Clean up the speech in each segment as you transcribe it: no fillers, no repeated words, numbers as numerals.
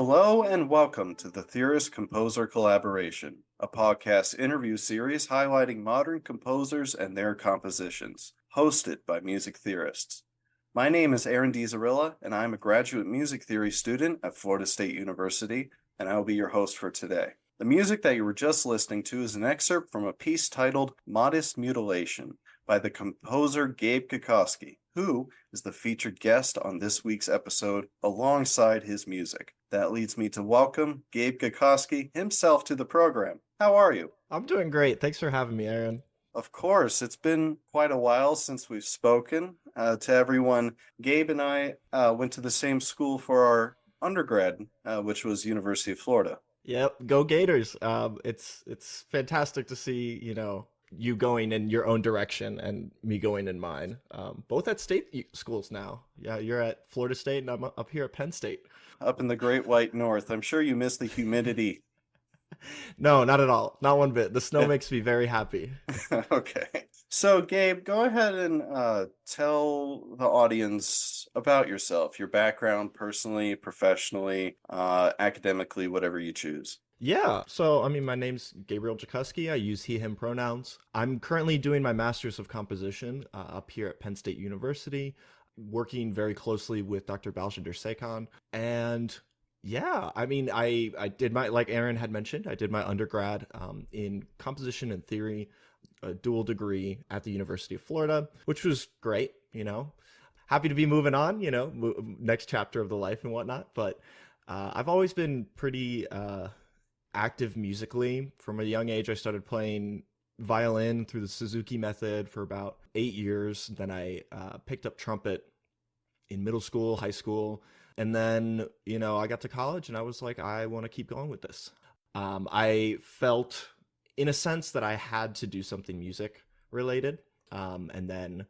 Hello and welcome to the Theorist Composer Collaboration, a podcast interview series highlighting modern composers and their compositions, hosted by music theorists. My name is Aaron DiZarilla, and I'm a graduate music theory student at Florida State University, and I will be your host for today. The music that you were just listening to is an excerpt from a piece titled Modest Mutilation by the composer Gabe Gekoskie, who is the featured guest on this week's episode alongside his music. That leads me to welcome Gabe Gekoskie himself to the program. How are you? I'm doing great. Thanks for having me, Aaron. Of course, it's been quite a while since we've spoken. To everyone, Gabe and I went to the same school for our undergrad, which was University of Florida. Yep, go Gators. It's fantastic to see, you going in your own direction and me going in mine. Both at state schools now. Yeah, you're at Florida State and I'm up here at Penn State. Up in the Great White North. I'm sure you miss the humidity. No, not at all. Not one bit. The snow makes me very happy. Okay. So, Gabe, go ahead and tell the audience about yourself, your background personally, professionally, academically, whatever you choose. Yeah, so my name's Gabriel Gekoskie. I use he, him pronouns. I'm currently doing my master's of composition up here at Penn State University, working very closely with Dr. Baljinder Sekhan. And yeah, I did like Aaron had mentioned, I did my undergrad in composition and theory, a dual degree at the University of Florida, which was great, Happy to be moving on, next chapter of the life and whatnot. But I've always been pretty active musically. From a young age, I started playing violin through the Suzuki method for about 8 years. Then I picked up trumpet in middle school, high school. And then, I got to college and I was like, I want to keep going with this. I felt, in a sense, that I had to do something music related. And then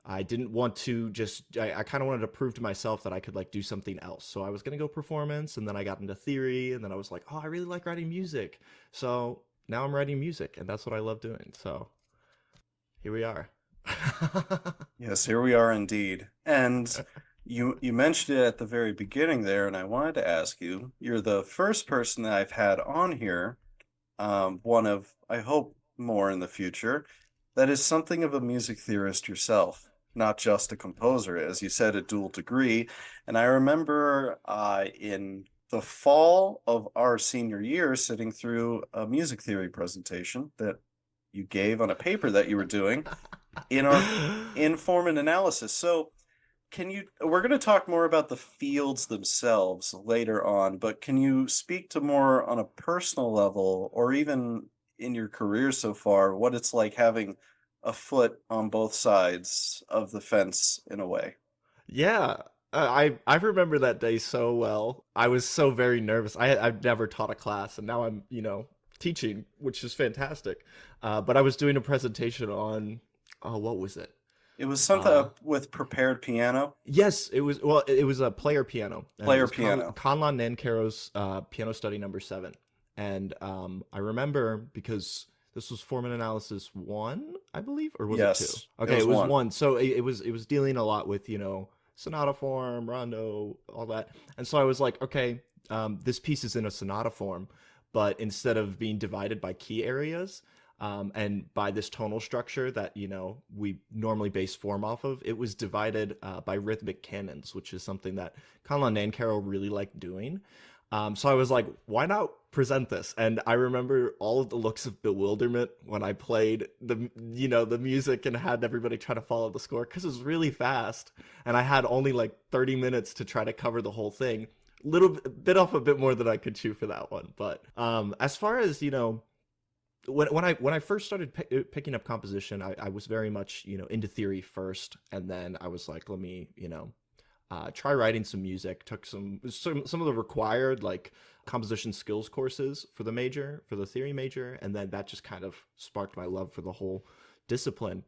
I didn't want to I kind of wanted to prove to myself that I could do something else. So I was going to go performance, and then I got into theory, and then I was like, oh, I really like writing music. So now I'm writing music, and that's what I love doing. So here we are. Yes, here we are indeed. And you mentioned it at the very beginning there, and I wanted to ask you, you're the first person that I've had on here, one of, I hope, more in the future, that is something of a music theorist yourself, not just a composer, as you said, a dual degree. And I remember in the fall of our senior year sitting through a music theory presentation that you gave on a paper that you were doing in our inform and analysis. So we're going to talk more about the fields themselves later on, but can you speak to more on a personal level, or even in your career so far, what it's like having a foot on both sides of the fence in a way? Yeah, I remember that day so well. I was so very nervous. I've never taught a class, and now I'm teaching, which is fantastic. But I was doing a presentation on, oh, what was it? It was something up with prepared piano. Yes, it was. Well, it was a player piano. And it Player was piano. Conlon Nancarrow's Piano Study Number 7. And I remember because this was Form and Analysis 1, I believe, or was it 2? Yes, Okay, it it was was 1. So it was dealing a lot with, sonata form, rondo, all that. And so I was like, okay, this piece is in a sonata form, but instead of being divided by key areas, and by this tonal structure that, we normally base form off of, it was divided by rhythmic canons, which is something that Conlon Nancarrow really liked doing. So I was like, why not present this? And I remember all of the looks of bewilderment when I played the music and had everybody try to follow the score, because it was really fast. And I had only 30 minutes to try to cover the whole thing. Bit off a bit more than I could chew for that one. But as far as, when I first started picking up composition, I was very much, into theory first. And then I was like, let me, try writing some music. Took some of the required composition skills courses for the theory major, and then that just kind of sparked my love for the whole discipline.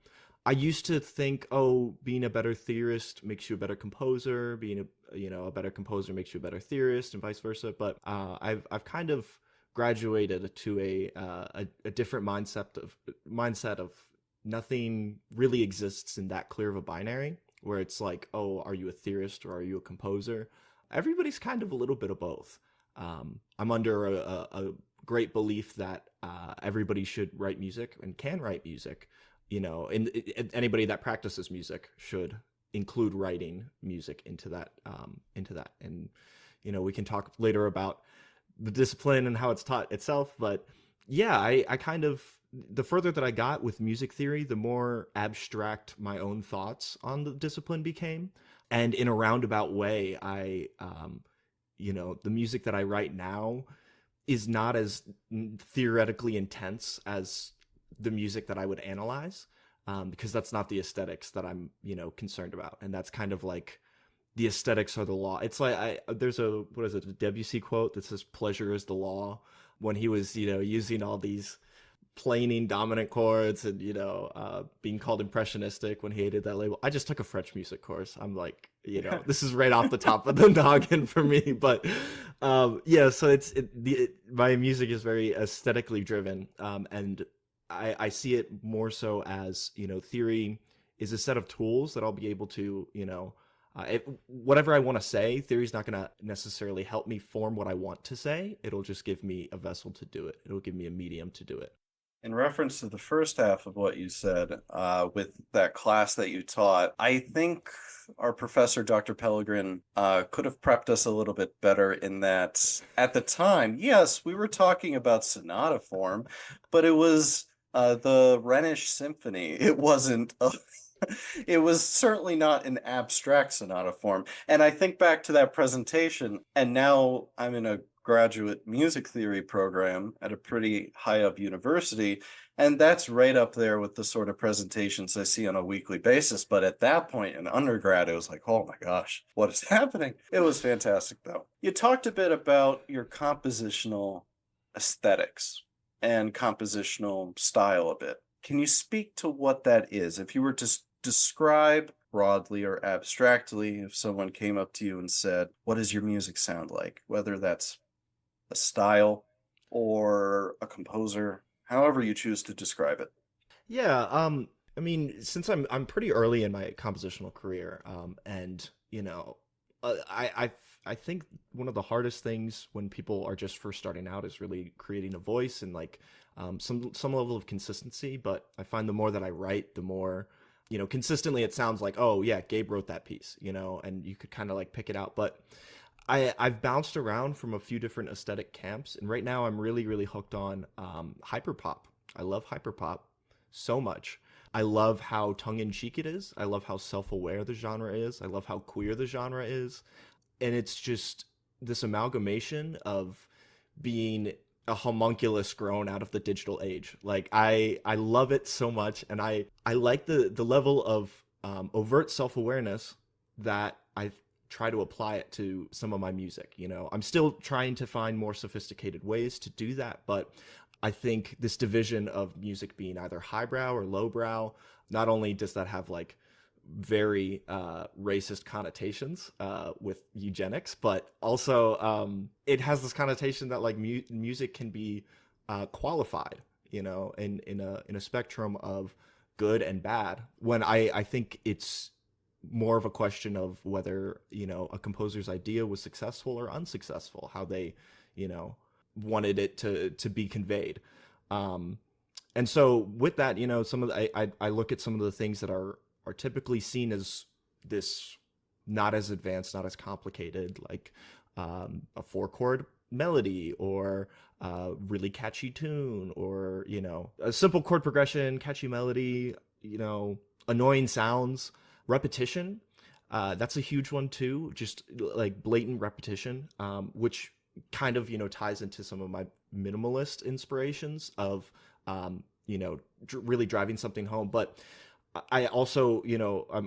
I used to think, oh, being a better theorist makes you a better composer. Being a better composer makes you a better theorist, and vice versa. But I've kind of graduated to a different mindset of nothing really exists in that clear of a binary, where it's like, oh, are you a theorist or are you a composer? Everybody's kind of a little bit of both. I'm under a great belief that everybody should write music and can write music. And anybody that practices music should include writing music into that. And we can talk later about the discipline and how it's taught itself. But yeah, I kind of, the further that I got with music theory, the more abstract my own thoughts on the discipline became. And in a roundabout way, the music that I write now is not as theoretically intense as the music that I would analyze, because that's not the aesthetics that I'm, concerned about. And that's kind of like the aesthetics are the law. It's like there's what is it, a Debussy quote that says pleasure is the law, when he was, using all these planing dominant chords and being called impressionistic when he hated that label. I just took a French music course. I'm like, this is right off the top of the noggin for me. But yeah, so my music is very aesthetically driven, and I see it more so as theory is a set of tools that I'll be able to whatever I want to say. Theory's not going to necessarily help me form what I want to say. It'll just give me a vessel to do it. It'll give me a medium to do it. In reference to the first half of what you said, with that class that you taught, I think our professor, Dr. Pellegrin, could have prepped us a little bit better in that at the time, yes, we were talking about sonata form, but it was the Rhenish Symphony. It wasn't it was certainly not an abstract sonata form. And I think back to that presentation, and now I'm in a graduate music theory program at a pretty high up university, and that's right up there with the sort of presentations I see on a weekly basis. But at that point in undergrad, it was like, oh my gosh, what is happening? It was fantastic, though. You talked a bit about your compositional aesthetics and compositional style a bit. Can you speak to what that is? If you were to describe broadly or abstractly, if someone came up to you and said, what does your music sound like? Whether that's a style or a composer, however you choose to describe it. Yeah, I mean, since I'm pretty early in my compositional career, and I think one of the hardest things when people are just first starting out is really creating a voice and like some level of consistency. But I find the more that I write, the more consistently it sounds like, oh yeah, Gabe wrote that piece, and you could kind of like pick it out. But I've bounced around from a few different aesthetic camps, and right now I'm really, really hooked on hyperpop. I love hyperpop so much. I love how tongue-in-cheek it is. I love how self-aware the genre is. I love how queer the genre is. And it's just this amalgamation of being a homunculus grown out of the digital age. Like I love it so much, and I like the level of overt self-awareness that I try to apply it to some of my music. I'm still trying to find more sophisticated ways to do that, but I think this division of music being either highbrow or lowbrow, not only does that have like very racist connotations with eugenics, but also it has this connotation that like music can be qualified, in a spectrum of good and bad. When I think it's more of a question of whether a composer's idea was successful or unsuccessful, how they wanted it to be conveyed. And so with that, some of I look at some of the things that are typically seen as this not as advanced, not as complicated, like a 4-chord melody or a really catchy tune, or a simple chord progression, catchy melody, annoying sounds, repetition. That's a huge one too, just like blatant repetition, which kind of ties into some of my minimalist inspirations of really driving something home. But I also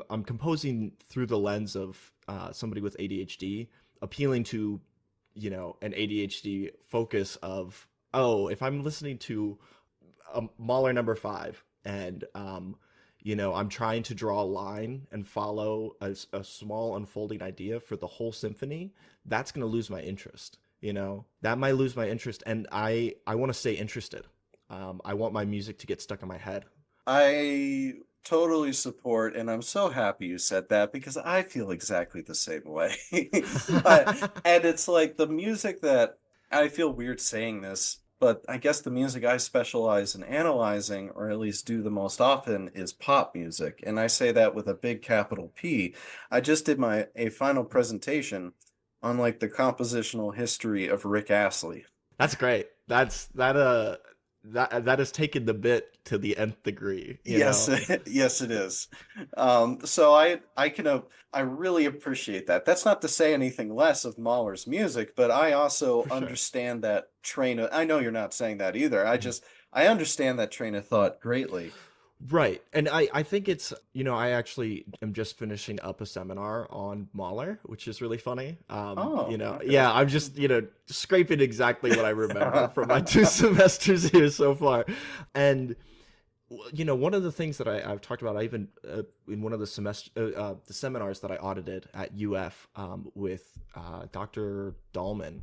I'm composing through the lens of somebody with ADHD, appealing to an ADHD focus of, oh, if I'm listening to a Mahler number 5 and I'm trying to draw a line and follow a small unfolding idea for the whole symphony, that's going to lose my interest. That might lose my interest, and I want to stay interested. I want my music to get stuck in my head. I totally support, and I'm so happy you said that because I feel exactly the same way. And it's like the music that I feel weird saying this, but I guess the music I specialize in analyzing, or at least do the most often, is pop music. And I say that with a big capital P. I just did my a final presentation on like the compositional history of Rick Astley. That's great. That has taken the bit to the nth degree, you Yes, know. yes, it is. So I really appreciate that. That's not to say anything less of Mahler's music, but I also For sure. understand that train of, I know you're not saying that either. I understand that train of thought greatly. Right. And I think it's, I actually am just finishing up a seminar on Mahler, which is really funny. Oh, okay. Yeah, I'm just, scraping exactly what I remember from my 2 semesters here so far. And, one of the things that I've talked about, I even, in one of the seminars that I audited at UF with Dr. Dahlman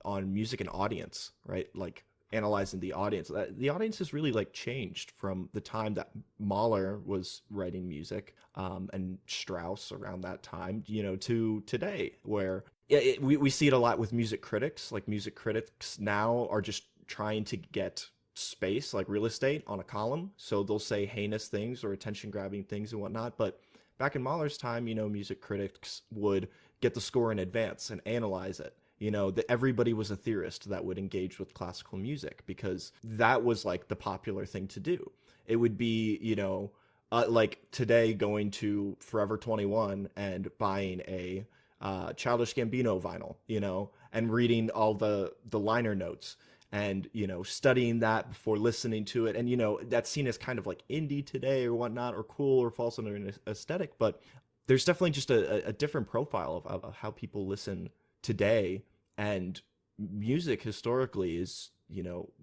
on music and audience, right? Like, analyzing the audience. The audience has really like changed from the time that Mahler was writing music and Strauss around that time, to today, where we see it a lot with music critics. Like music critics now are just trying to get space, like real estate, on a column. So they'll say heinous things or attention grabbing things and whatnot. But back in Mahler's time, music critics would get the score in advance and analyze it. That everybody was a theorist that would engage with classical music because that was like the popular thing to do. It would be, like today going to Forever 21 and buying a Childish Gambino vinyl, and reading all the liner notes and, studying that before listening to it. And, that's seen as kind of like indie today or whatnot, or cool, or falls under an aesthetic. But there's definitely just a different profile of how people listen today. And music historically is,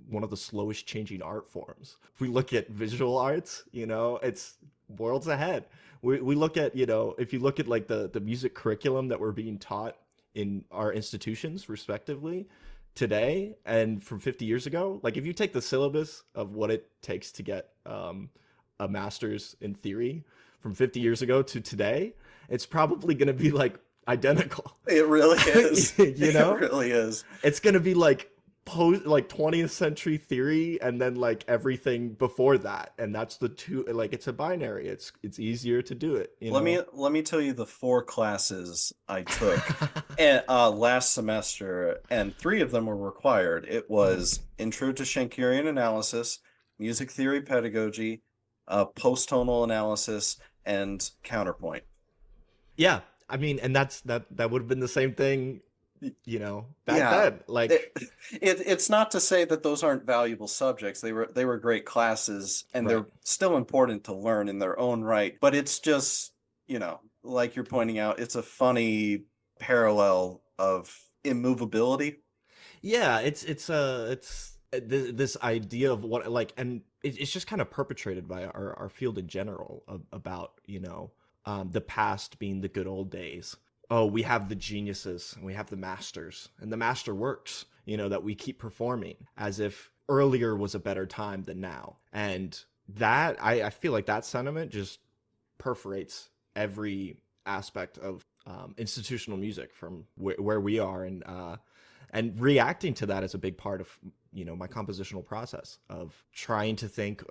one of the slowest changing art forms. If we look at visual arts, it's worlds ahead. We look at, if you look at like the music curriculum that we're being taught in our institutions respectively today and from 50 years ago, like if you take the syllabus of what it takes to get a master's in theory from 50 years ago to today, it's probably going to be like identical. It really is. you It know really is. it's gonna be like post, like 20th century theory, and then like everything before that, and that's the two. Like it's a binary. It's easier to do it, Let me tell you the four classes I took last semester, and three of them were required. It Mhm. was Intro to Schenkerian Analysis, Music Theory Pedagogy, Post-tonal Analysis, and Counterpoint. Yeah, I mean, and that would have been the same thing, back Yeah, then. it, Like, it's not to say that those aren't valuable subjects. They were great classes, and right. they're still important to learn in their own right. But it's just, like you're pointing out, it's a funny parallel of immovability. Yeah, this idea of what, like, and it's just kind of perpetrated by our field in general about, the past being the good old days. Oh, we have the geniuses and we have the masters and the master works, that we keep performing as if earlier was a better time than now. And that, I feel like that sentiment just perforates every aspect of institutional music from where we are, and reacting to that is a big part of my compositional process of trying to think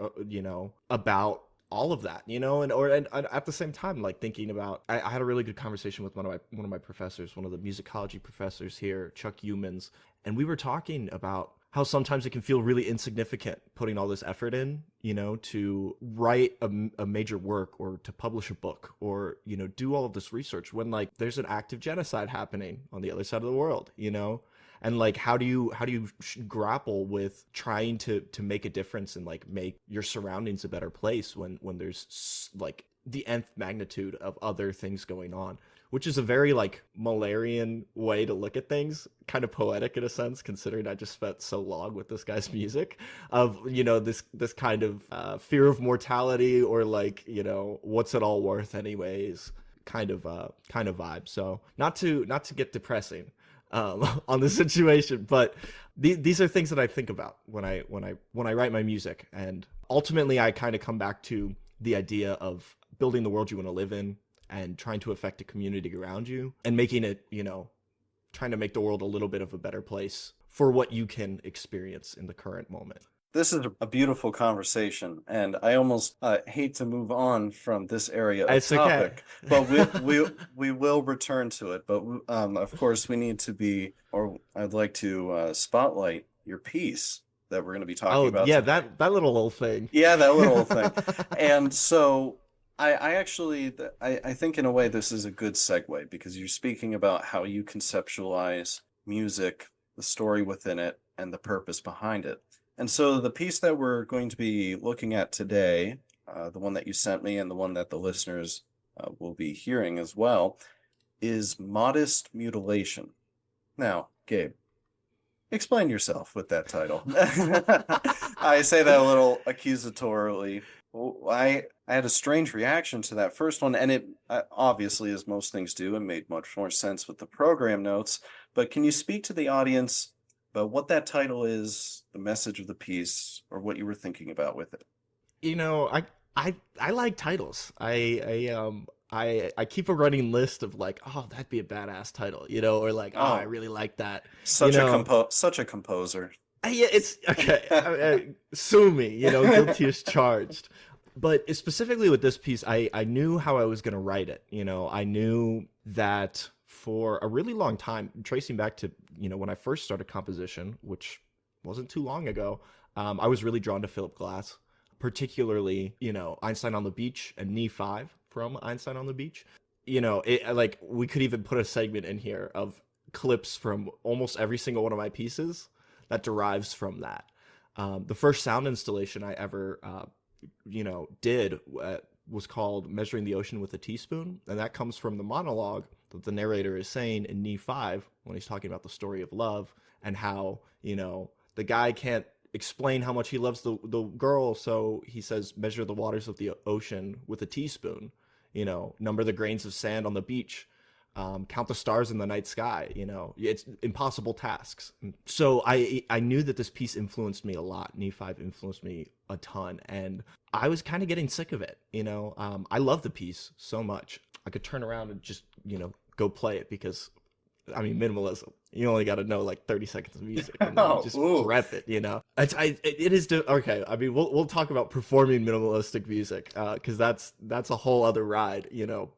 about all of that, and at the same time, like thinking about, I had a really good conversation with one of my professors, one of the musicology professors here, Chuck Humans, and we were talking about how sometimes it can feel really insignificant putting all this effort in, to write a major work or to publish a book or, do all of this research when like there's an active genocide happening on the other side of the world, and like how do you grapple with trying to make a difference and like make your surroundings a better place when there's like the nth magnitude of other things going on, which is a very like Mullerian way to look at things, kind of poetic in a sense, considering I just spent so long with this guy's music, of this kind of fear of mortality, or like what's it all worth anyways, kind of vibe. So not to get depressing on the situation, but these are things that I think about when I write my music, and ultimately I kind of come back to the idea of building the world you want to live in and trying to affect a community around you and making it, trying to make the world a little bit of a better place for what you can experience in the current moment. This is a beautiful conversation, and I almost hate to move on from this area of It's okay. topic, but we will return to it. But of course, we need to be, or I'd like to spotlight your piece that we're going to be talking Oh about yeah, today. that little old thing. Yeah, that little thing. And so I actually I think in a way this is a good segue because you're speaking about how you conceptualize music, the story within it, and the purpose behind it. And so the piece that we're going to be looking at today, the one that you sent me and the one that the listeners will be hearing as well, is Modest Mutilation. Now, Gabe, explain yourself with that title. I say that a little accusatorily. I had a strange reaction to that first one, and it obviously, as most things do, it made much more sense with the program notes. But can you speak to the audience about what that title is, the message of the piece, or what you were thinking about with it? I like titles. I keep a running list of like, oh, that'd be a badass title, or like, oh, I Oh, really like that, such a composer. Yeah, it's okay. Sue me, guilty as charged. But specifically with this piece, I knew how I was going to write it. I knew that for a really long time, tracing back to, when I first started composition, which wasn't too long ago, I was really drawn to Philip Glass, particularly, Einstein on the Beach and Knee 5 from Einstein on the Beach. Like we could even put a segment in here of clips from almost every single one of my pieces that derives from that. The first sound installation I ever, did was called Measuring the Ocean with a Teaspoon. And that comes from the monologue that the narrator is saying in Knee 5 when he's talking about the story of love and how, the guy can't explain how much he loves the girl. So he says, measure the waters of the ocean with a teaspoon, number the grains of sand on the beach. Count the stars in the night sky. It's impossible tasks. So I knew that this piece influenced me a lot. Knee 5 influenced me a ton, and I was kind of getting sick of it. I love the piece so much. I could turn around and just go play it because, I mean, minimalism. You only got to know like 30 seconds of music, and then you just rep it. It is okay. I mean, we'll talk about performing minimalistic music because that's a whole other ride.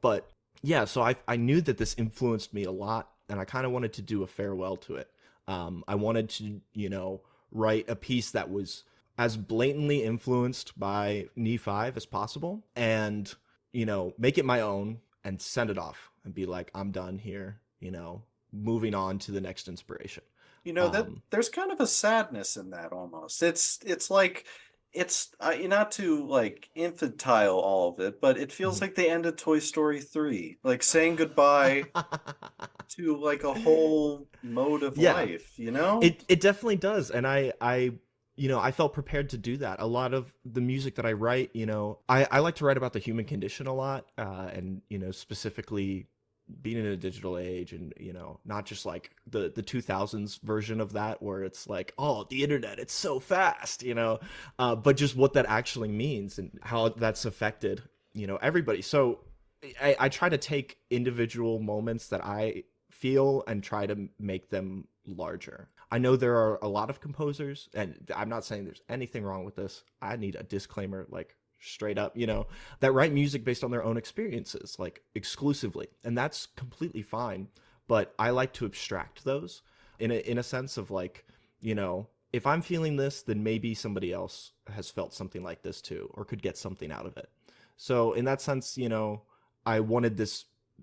But yeah, so I knew that this influenced me a lot, and I kind of wanted to do a farewell to it. I wanted to, write a piece that was as blatantly influenced by Knee 5 as possible and, make it my own and send it off and be like, I'm done here, moving on to the next inspiration. That there's kind of a sadness in that almost. It's like it's not to like infantile all of it, but it feels Mhm. like the end of Toy Story 3, like saying goodbye to like a whole mode of Yeah, life, you know? it definitely does, and I felt prepared to do that. A lot of the music that I write, I like to write about the human condition a lot, and specifically being in a digital age, and not just like the 2000s version of that where it's like, oh, the internet, it's so fast, but just what that actually means and how that's affected everybody. So I try to take individual moments that I feel and try to make them larger. I know there are a lot of composers, and I'm not saying there's anything wrong with this. I need a disclaimer, like straight up, that write music based on their own experiences, like exclusively. And that's completely fine. But I like to abstract those in a sense of like, if I'm feeling this, then maybe somebody else has felt something like this too, or could get something out of it. So in that sense, I wanted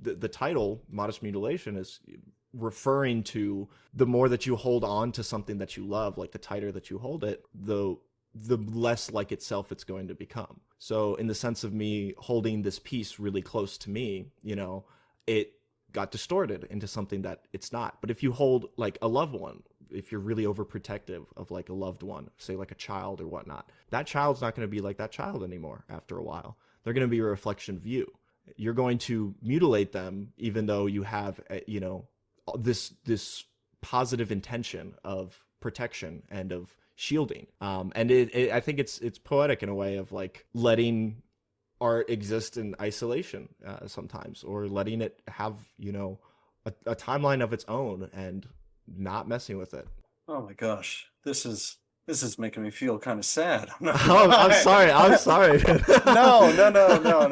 the title Modest Mutilation is referring to the more that you hold on to something that you love, like the tighter that you hold it, the less like itself it's going to become. So in the sense of me holding this piece really close to me, it got distorted into something that it's not. But if you hold like a loved one, if you're really overprotective of like a loved one, say like a child or whatnot, that child's not going to be like that child anymore after a while. They're going to be a reflection of you. You're going to mutilate them even though you have, this positive intention of protection and of shielding. And I think it's poetic in a way of like letting art exist in isolation sometimes, or letting it have, a timeline of its own and not messing with it. Oh my gosh, this is making me feel kind of sad. I'm not gonna Oh, I'm lie. sorry. I'm sorry. No, no, no, no,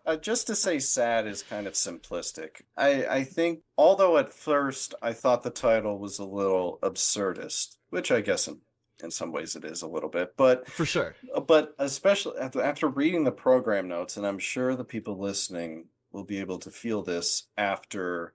no. Just to say sad is kind of simplistic. I think, although at first I thought the title was a little absurdist, which I guess in some ways it is a little bit, For sure. but especially after reading the program notes, and I'm sure the people listening will be able to feel this after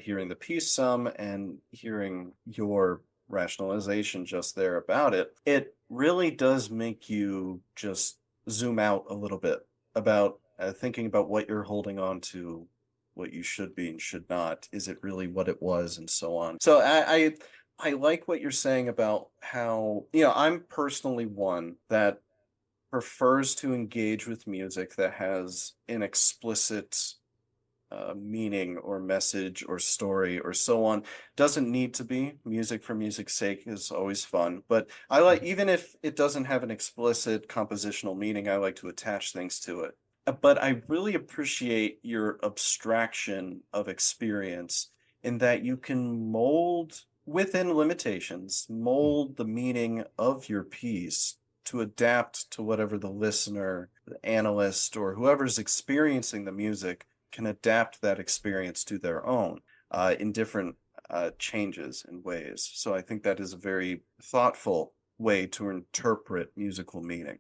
hearing the piece some and hearing your rationalization just there about it, it really does make you just zoom out a little bit about thinking about what you're holding on to, what you should be and should not. Is it really what it was, and so on. So I like what you're saying about how, I'm personally one that prefers to engage with music that has an explicit meaning or message or story or so on. Doesn't need to be. Music for music's sake is always fun, but I like, even if it doesn't have an explicit compositional meaning, I like to attach things to it. But I really appreciate your abstraction of experience in that you can mold, within limitations, mold the meaning of your piece to adapt to whatever the listener, the analyst, or whoever's experiencing the music can adapt that experience to their own in different changes and ways. So I think that is a very thoughtful way to interpret musical meaning.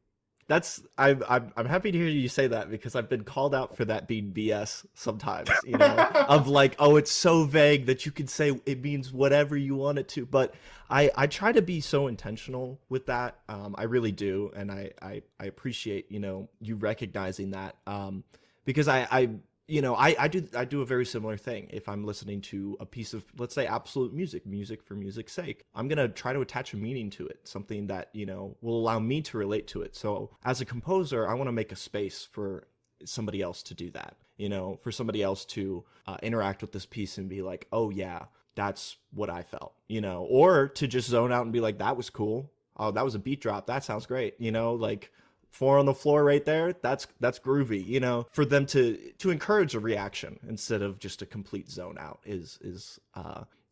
That's I'm happy to hear you say that, because I've been called out for that being BS sometimes, of like, oh, it's so vague that you can say it means whatever you want it to. But I try to be so intentional with that. I really do, and I appreciate, you recognizing that, because I do a very similar thing. If I'm listening to a piece of, let's say, absolute music for music's sake, I'm gonna try to attach a meaning to it, something that will allow me to relate to it. So as a composer, I want to make a space for somebody else to do that. For somebody else to interact with this piece and be like, oh yeah, that's what I felt. Or to just zone out and be like, that was cool. Oh, that was a beat drop. That sounds great. Like, four on the floor right there, that's groovy. For them to encourage a reaction instead of just a complete zone out is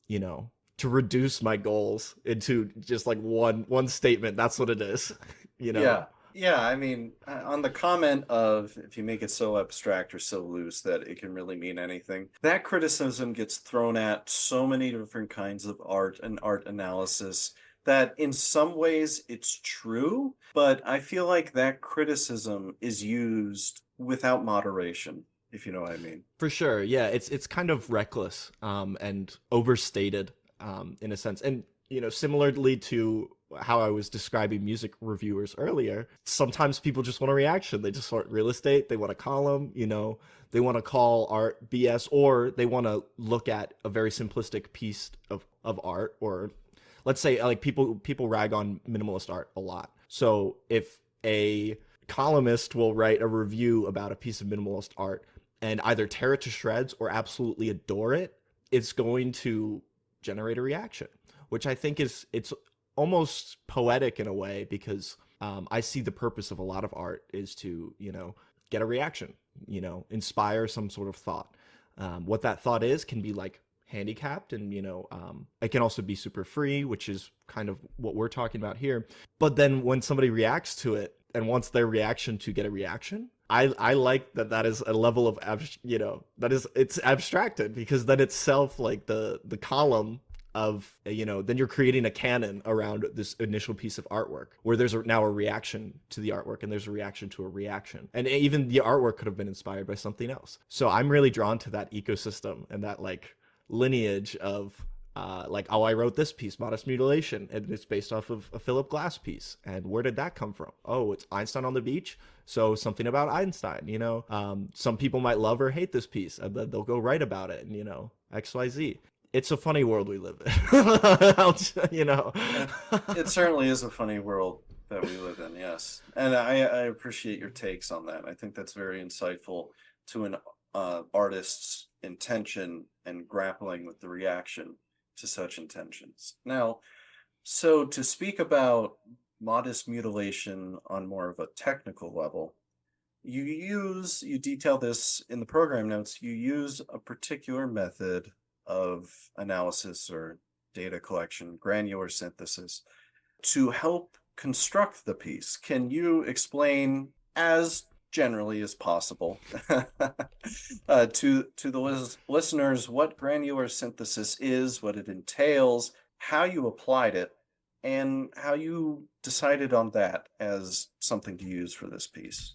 you know to reduce my goals into just like one statement. That's what it is. you know Yeah. Yeah, I mean, on the comment of if you make it so abstract or so loose that it can really mean anything, that criticism gets thrown at so many different kinds of art and art analysis that in some ways it's true, but I feel like that criticism is used without moderation, if you know what I mean. For sure. Yeah, it's kind of reckless, and overstated, in a sense. And similarly to how I was describing music reviewers earlier, sometimes people just want a reaction. They just want real estate. They want a column. They want to call art BS, or they want to look at a very simplistic piece of art. Or let's say, like, people rag on minimalist art a lot. So if a columnist will write a review about a piece of minimalist art and either tear it to shreds or absolutely adore it, it's going to generate a reaction, which I think it's almost poetic in a way, because I see the purpose of a lot of art is to get a reaction, inspire some sort of thought. What that thought is can be like handicapped, and it can also be super free, which is kind of what we're talking about here. But then when somebody reacts to it and wants their reaction to get a reaction, I like that is a level of that is, it's abstracted, because then itself, like, the column of then you're creating a canon around this initial piece of artwork, where there's now a reaction to the artwork, and there's a reaction to a reaction, and even the artwork could have been inspired by something else. So I'm really drawn to that ecosystem and that, like, lineage of like, oh, I wrote this piece, Modest Mutilation, and it's based off of a Philip Glass piece. And where did that come from? Oh, it's Einstein on the beach, so something about Einstein. Some people might love or hate this piece, and then they'll go write about it, and XYZ. It's a funny world we live in. It certainly is a funny world that we live in, yes. And I appreciate your takes on that. I think that's very insightful to an artist's intention and grappling with the reaction to such intentions. Now, so to speak about modest mutilation on more of a technical level, you detail this in the program notes. You use a particular method of analysis or data collection, granular synthesis, to help construct the piece. Can you explain as generally as possible to the listeners what granular synthesis is, what it entails, how you applied it, and how you decided on that as something to use for this piece?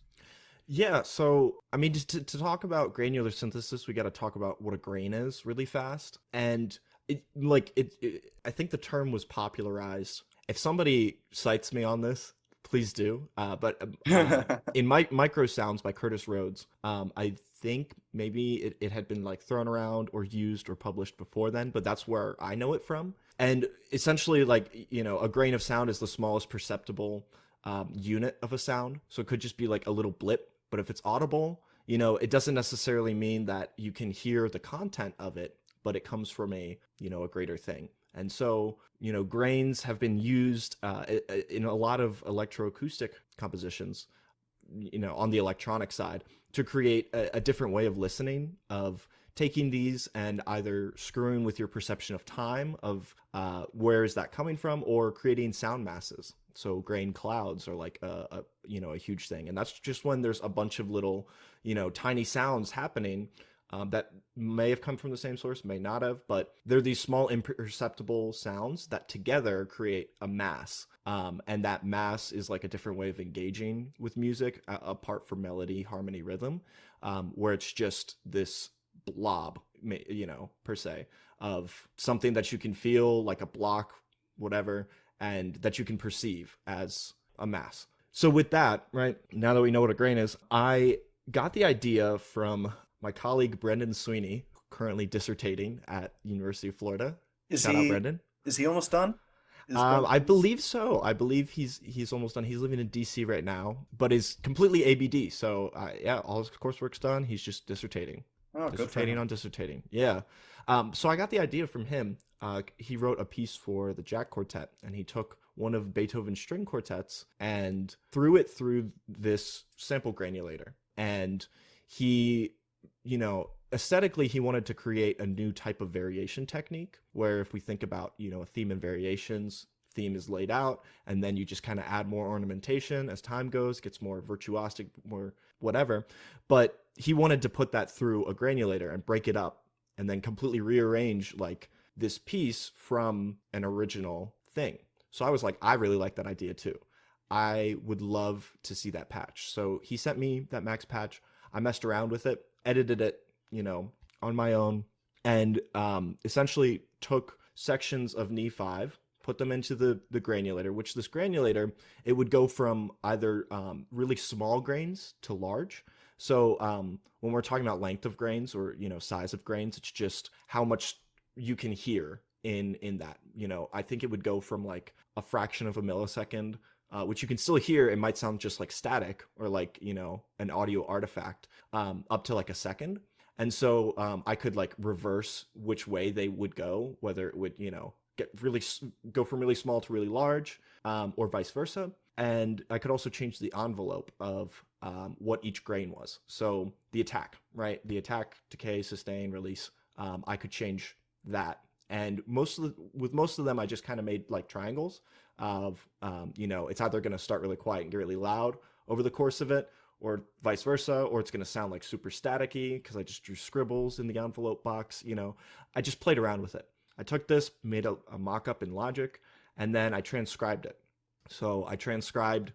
Yeah, so I mean, just to talk about granular synthesis, we got to talk about what a grain is really fast. And I think the term was popularized. If somebody cites me on this, please do. But in Micro Sounds by Curtis Rhodes, I think maybe it had been like thrown around or used or published before then, but that's where I know it from. And essentially, like, a grain of sound is the smallest perceptible unit of a sound. So it could just be like a little blip, but if it's audible, it doesn't necessarily mean that you can hear the content of it, but it comes from a greater thing. And so, grains have been used in a lot of electroacoustic compositions, on the electronic side to create a different way of listening, of taking these and either screwing with your perception of time of where is that coming from, or creating sound masses. So grain clouds are like a huge thing, and that's just when there's a bunch of little tiny sounds happening that may have come from the same source, may not have, but they're these small imperceptible sounds that together create a mass. And that mass is like a different way of engaging with music, apart from melody, harmony, rhythm, where it's just this blob, per se, of something that you can feel like a block, whatever, and that you can perceive as a mass. So with that, right, now that we know what a grain is, I got the idea from my colleague Brendan Sweeney, currently dissertating at University of Florida. Is Shout out, he Brendan. is he almost done? Is Brendan I almost? believe so. I believe he's almost done. He's living in DC right now, but is completely ABD. So yeah, all his coursework's done. He's just dissertating, Oh, good for dissertating him. on dissertating. Yeah. So I got the idea from him. He wrote a piece for the Jack Quartet, and he took one of Beethoven's string quartets and threw it through this sample granulator. And he, aesthetically, he wanted to create a new type of variation technique where if we think about, a theme and variations, theme is laid out, and then you just kind of add more ornamentation as time goes, gets more virtuosic, more whatever. But he wanted to put that through a granulator and break it up and then completely rearrange like this piece from an original thing. So I was like, I really like that idea too. I would love to see that patch. So he sent me that Max patch. I messed around with it, edited it, on my own, and essentially took sections of knee 5, put them into the granulator, which this granulator, it would go from either really small grains to large. So when we're talking about length of grains or, size of grains, it's just how much you can hear in that. I think it would go from like a fraction of a millisecond, which you can still hear. It might sound just like static or like, an audio artifact, up to like a second. And so I could like reverse which way they would go, whether it would, get really go from really small to really large, or vice versa. And I could also change the envelope of what each grain was. So the attack, right? The attack, decay, sustain, release. I could change that. And with most of them, I just kind of made like triangles of, it's either going to start really quiet and get really loud over the course of it, or vice versa, or it's going to sound like super staticky because I just drew scribbles in the envelope box. I just played around with it. I took this, made a mock-up in Logic, and then I transcribed it. So I transcribed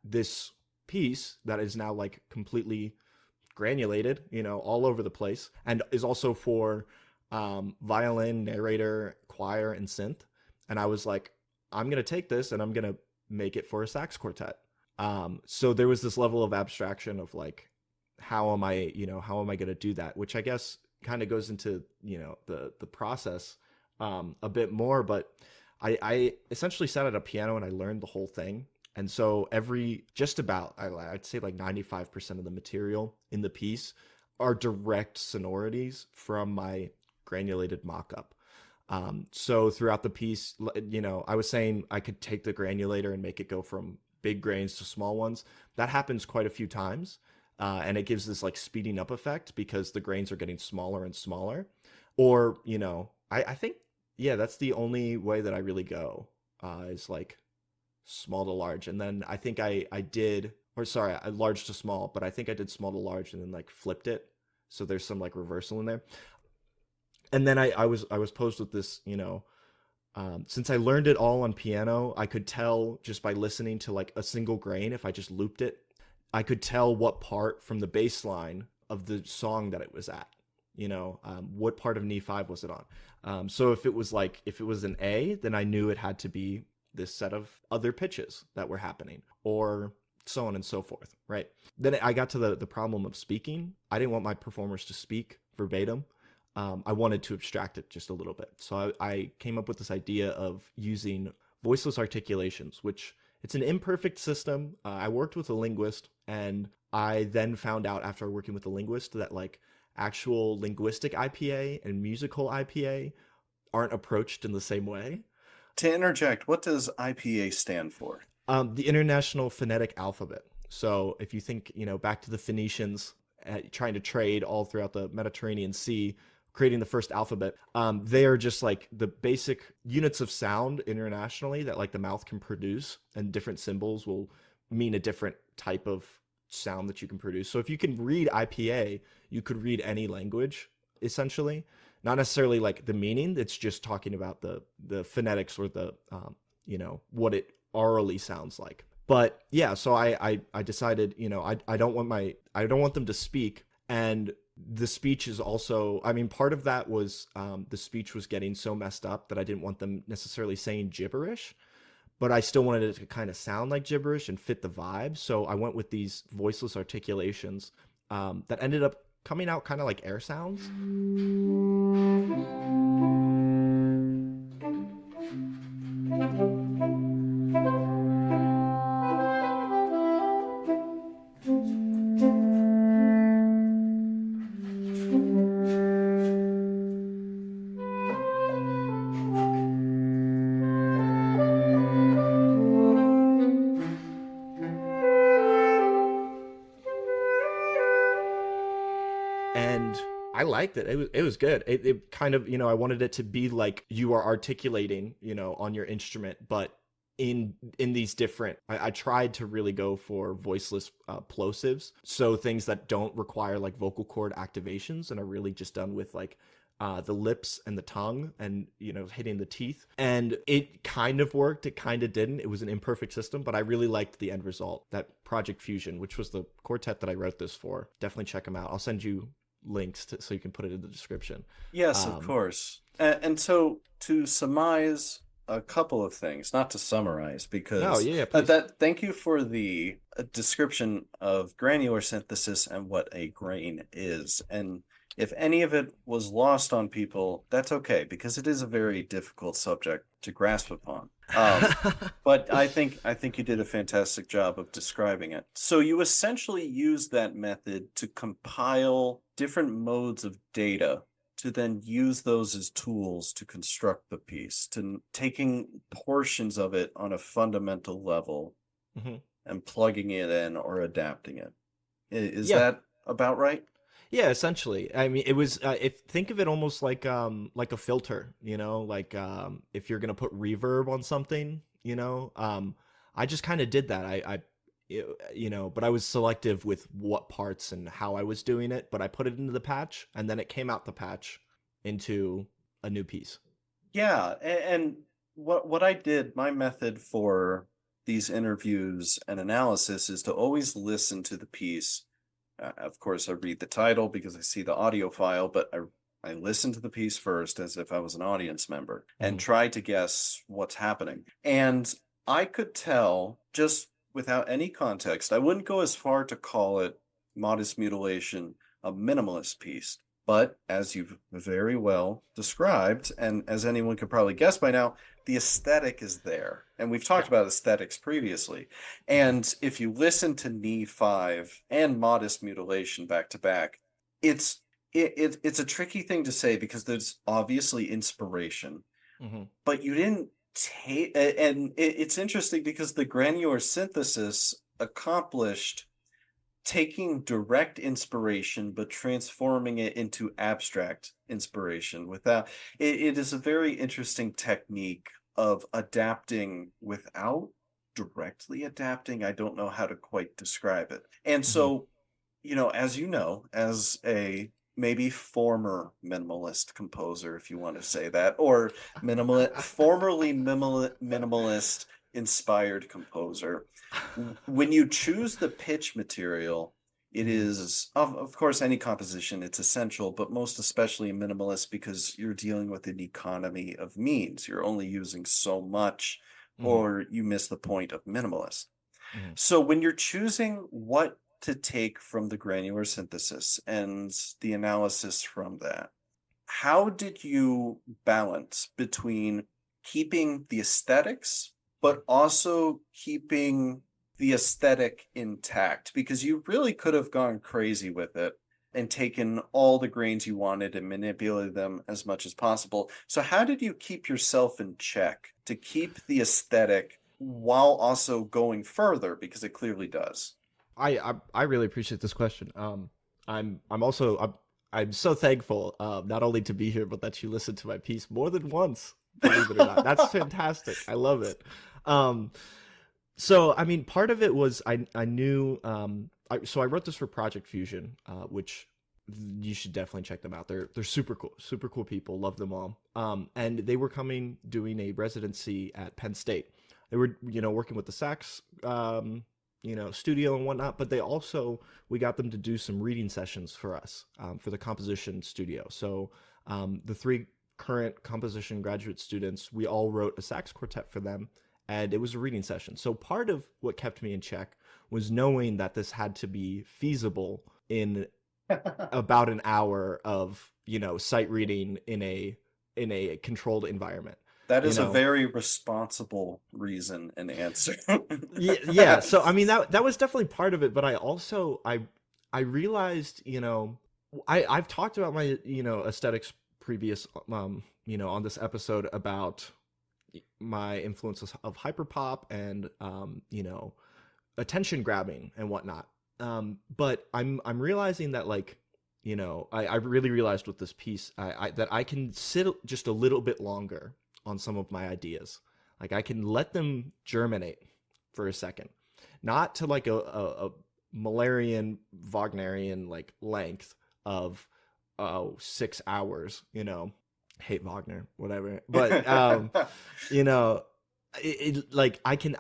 this piece that is now like completely granulated, all over the place, and is also for violin, narrator, choir, and synth. And I was like, I'm going to take this and I'm going to make it for a sax quartet. So there was this level of abstraction of like, how am I going to do that? Which I guess kind of goes into, the process a bit more. But I essentially sat at a piano and I learned the whole thing. And so I'd say like 95% of the material in the piece are direct sonorities from my granulated mock-up. So throughout the piece, I was saying I could take the granulator and make it go from big grains to small ones. That happens quite a few times. And it gives this like speeding up effect because the grains are getting smaller and smaller. Or, I think, yeah, that's the only way that I really go, is like small to large. And then I think I did, or sorry, I large to small, but I think I did small to large and then like flipped it. So there's some like reversal in there. And then I was posed with this, since I learned it all on piano, I could tell just by listening to like a single grain, if I just looped it, I could tell what part from the bass line of the song that it was at. What part of knee five was it on? So if it was an A, then I knew it had to be this set of other pitches that were happening, or so on and so forth, right? Then I got to the problem of speaking. I didn't want my performers to speak verbatim. I wanted to abstract it just a little bit. So I came up with this idea of using voiceless articulations, which it's an imperfect system. I worked with a linguist, and I then found out after working with a linguist that like actual linguistic IPA and musical IPA aren't approached in the same way. To interject, what does IPA stand for? The International Phonetic Alphabet. So if you think, back to the Phoenicians trying to trade all throughout the Mediterranean Sea, creating the first alphabet, they are just like the basic units of sound internationally that like the mouth can produce, and different symbols will mean a different type of sound that you can produce. So if you can read IPA, you could read any language essentially. Not necessarily like the meaning. It's just talking about the phonetics, or the what it orally sounds like. But yeah, so I decided, I don't want them to speak. And the speech is also, I mean, part of that was the speech was getting so messed up that I didn't want them necessarily saying gibberish, but I still wanted it to kind of sound like gibberish and fit the vibe. So I went with these voiceless articulations that ended up coming out kind of like air sounds. And I liked it. It was good. It kind of, I wanted it to be like you are articulating, on your instrument, but in these different. I tried to really go for voiceless plosives, so things that don't require like vocal cord activations and are really just done with like the lips and the tongue, and hitting the teeth. And it kind of worked, it kind of didn't. It was an imperfect system, but I really liked the end result. That Project Fusion, which was the quartet that I wrote this for, definitely check them out. I'll send you links so you can put it in the description. Yes, of um course. And so to surmise a couple of things, not to summarize, no, because yeah, please. that thank you for the description of granular synthesis and what a grain is. And if any of it was lost on people, that's okay, because it is a very difficult subject to grasp upon. But I think you did a fantastic job of describing it. So you essentially use that method to compile different modes of data, to then use those as tools to construct the piece, to taking portions of it on a fundamental level Hmm. and plugging it in or adapting it. Is Yeah, that about right? yeah, essentially. I mean, it was if think of it almost like a filter, like if you're gonna put reverb on something, I just kind of did that. But I was selective with what parts and how I was doing it, but I put it into the patch, and then it came out the patch into a new piece. Yeah, and what I did, my method for these interviews and analysis is to always listen to the piece. Of course, I read the title because I see the audio file, but I listen to the piece first as if I was an audience member and Hmm. try to guess what's happening. And I could tell just without any context. I wouldn't go as far to call it Modest Mutilation a minimalist piece. But as you've very well described, and as anyone could probably guess by now, the aesthetic is there. And we've talked Yeah. about aesthetics previously. Hmm. And if you listen to Knee 5 and Modest Mutilation back to back, it's it's a tricky thing to say because there's obviously inspiration, Hmm. but you didn't and it's interesting because the granular synthesis accomplished taking direct inspiration but transforming it into abstract inspiration without it is a very interesting technique of adapting without directly adapting. I don't know how to quite describe it. And Hmm. so, as you know, as a maybe former minimalist composer, if you want to say that, or formerly minimalist inspired composer, when you choose the pitch material, it Hmm. is of course any composition it's essential, but most especially minimalist because you're dealing with an economy of means. You're only using so much, Hmm. or you miss the point of minimalist. Hmm. So when you're choosing what to take from the granular synthesis and the analysis from that, how did you balance between keeping the aesthetics, but also keeping the aesthetic intact? Because you really could have gone crazy with it and taken all the grains you wanted and manipulated them as much as possible. So, how did you keep yourself in check to keep the aesthetic while also going further? Because it clearly does. I really appreciate this question. I'm also I'm so thankful not only to be here but that you listened to my piece more than once. Believe it or not, that's fantastic. I love it. Um, so I mean, part of it was I knew so I wrote this for Project Fusion, which you should definitely check them out. They're super cool people. Love them all. And they were coming doing a residency at Penn State. They were working with the sax studio and whatnot, but they also we got them to do some reading sessions for us for the composition studio. So the three current composition graduate students, we all wrote a sax quartet for them, and it was a reading session. So part of what kept me in check was knowing that this had to be feasible in about an hour of sight reading in a controlled environment. That You is a know, very responsible reason and answer. yeah. So I mean that was definitely part of it, but I also I realized I've talked about my aesthetics previous on this episode about my influences of hyperpop and attention grabbing and whatnot. But I'm realizing that I really realized with this piece that I can sit just a little bit longer on some of my ideas. Like I can let them germinate for a second, not to like a Malarian Wagnerian like length of 6 hours. Hate Wagner, whatever. But you know, like I can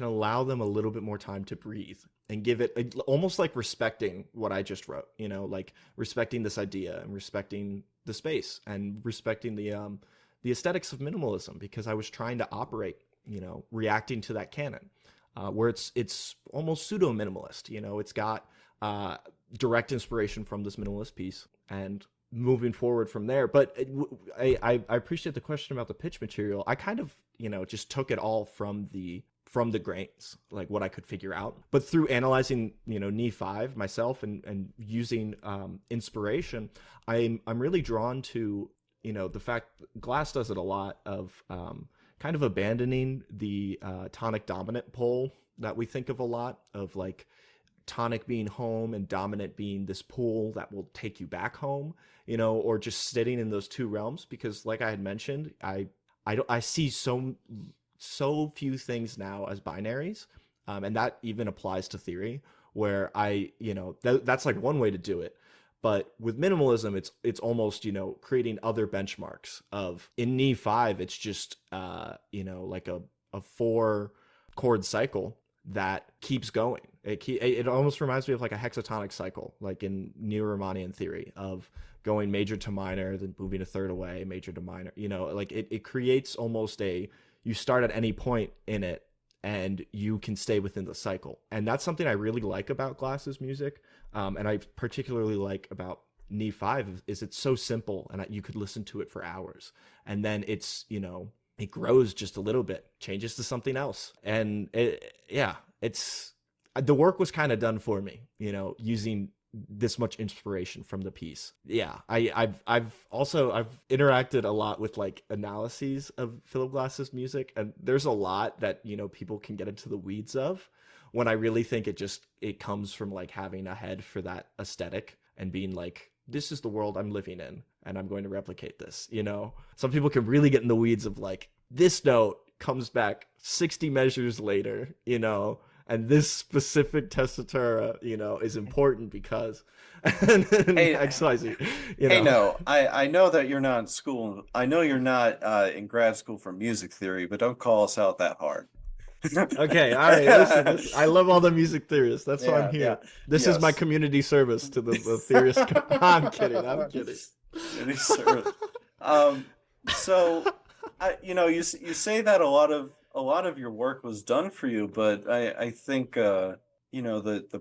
allow them a little bit more time to breathe and give it almost like respecting what I just wrote. Like respecting this idea and respecting the space and respecting the aesthetics of minimalism because I was trying to operate, reacting to that canon, where it's almost pseudo minimalist. It's got direct inspiration from this minimalist piece and moving forward from there. But I appreciate the question about the pitch material. I kind of just took it all from the grains, like what I could figure out. But through analyzing, knee five myself and using inspiration, I'm really drawn to the fact Glass does it a lot of kind of abandoning the tonic dominant pole that we think of a lot of like tonic being home and dominant being this pool that will take you back home, or just sitting in those two realms. Because, like I had mentioned, I see so few things now as binaries, and that even applies to theory. Where that's like one way to do it. But with minimalism, it's almost creating other benchmarks of in knee five, it's just like a 4 chord cycle that keeps going. It almost reminds me of like a hexatonic cycle, like in Neo-Riemannian theory of going major to minor, then moving a third away, major to minor. Like it creates almost you start at any point in it and you can stay within the cycle. And that's something I really like about Glass's music. And I particularly like about knee five is it's so simple and you could listen to it for hours. And then it grows just a little bit, changes to something else. And yeah, it's the work was kind of done for me, using this much inspiration from the piece. Yeah, I've interacted a lot with like analyses of Philip Glass's music, and there's a lot that people can get into the weeds of. When I really think it comes from like having a head for that aesthetic and being like, this is the world I'm living in, and I'm going to replicate this. Some people can really get in the weeds of like, this note comes back 60 measures later, and this specific tessitura, is important because and Hey, XYZ, hey, no, I know that you're not in school. I know you're not in grad school for music theory, but don't call us out that hard. Okay, all right, listen. I love all the music theorists. That's why I'm Yeah, yeah, here. This is my yes. community service to the theorists. I'm kidding. I'm kidding. Any sort of- Um, so you say that a lot of your work was done for you, but I think the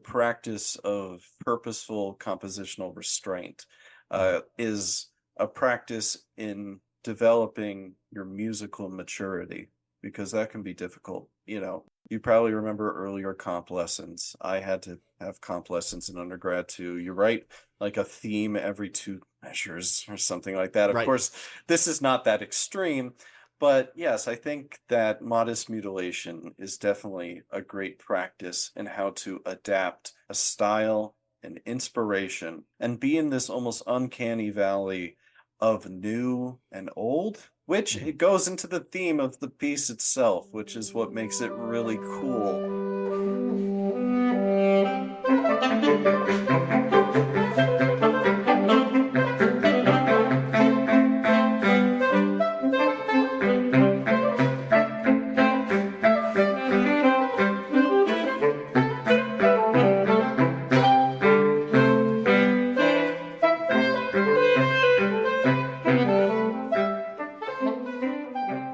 practice of purposeful compositional restraint Mhm. is a practice in developing your musical maturity because that can be difficult. You probably remember earlier comp lessons. I had to have comp lessons in undergrad too. You write like a theme every two measures or something like that. Of Right. course, this is not that extreme, but yes, I think that modest mutilation is definitely a great practice in how to adapt a style and inspiration and be in this almost uncanny valley of new and old, which Mhm. it goes into the theme of the piece itself, which is what makes it really cool.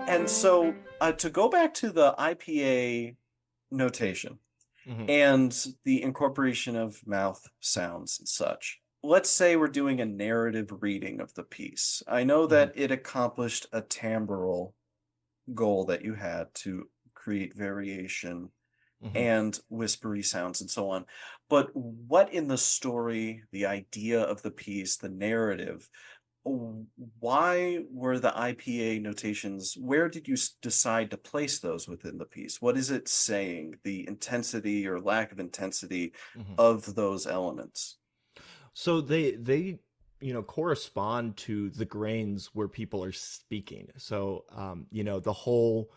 And so to go back to the IPA notation, Mhm. and the incorporation of mouth sounds and such. Let's say we're doing a narrative reading of the piece. I know Mhm. that it accomplished a timbral goal that you had to create variation Mhm. and whispery sounds and so on. But what in the story, the idea of the piece, the narrative, why were the IPA notations, where did you decide to place those within the piece? What is it saying, the intensity or lack of intensity Mhm. of those elements? So they correspond to the grains where people are speaking. So the whole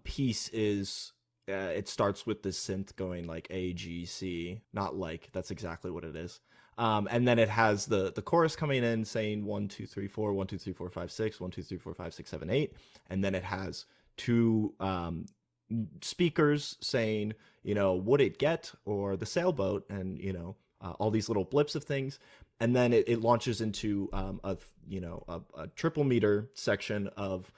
piece is it starts with the synth going like A G C, not like that's exactly what it is. And then it has the chorus coming in saying 1 2 3 4 1 2 3 4 5 6 1 2 3 4 5 6 7 8, and then it has two speakers saying would it get or the sailboat, and all these little blips of things, and then it launches into a triple meter section of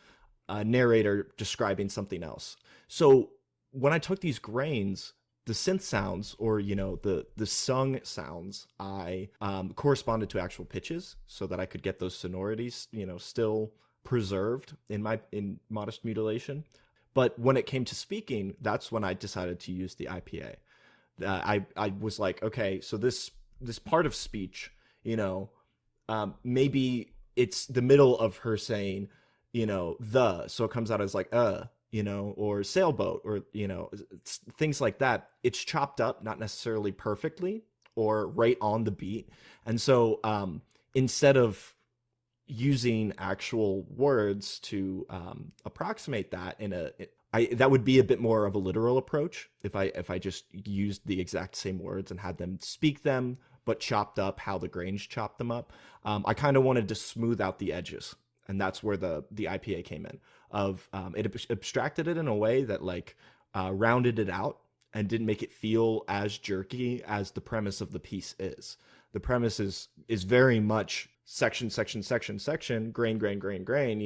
a narrator describing something else. So when I took these grains, the synth sounds or the sung sounds, I corresponded to actual pitches so that I could get those sonorities still preserved in modest mutilation. But when it came to speaking, that's when I decided to use the IPA. I was like, okay, so this part of speech, maybe it's the middle of her saying, so it comes out as like or sailboat, or things like that. It's chopped up, not necessarily perfectly or right on the beat, and so instead of using actual words to approximate that that would be a bit more of a literal approach if I just used the exact same words and had them speak them but chopped up how the Grange chopped them up. I kind of wanted to smooth out the edges, and that's where the IPA came in. Of it abstracted it in a way that like rounded it out and didn't make it feel as jerky as the premise of the piece is. The premise is very much section, section, section, section, grain, grain, grain, grain.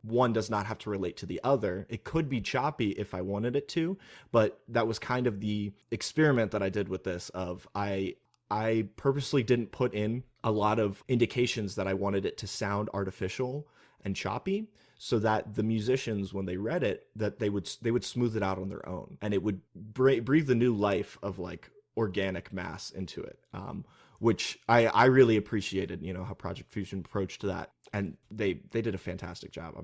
One does not have to relate to the other. It could be choppy if I wanted it to, but that was kind of the experiment that I did with this. Of I purposely didn't put in a lot of indications that I wanted it to sound artificial and choppy, so that the musicians, when they read it, that they would smooth it out on their own, and it would breathe the new life of like organic mass into it, which I really appreciated, how Project Fusion approached that, and they did a fantastic job.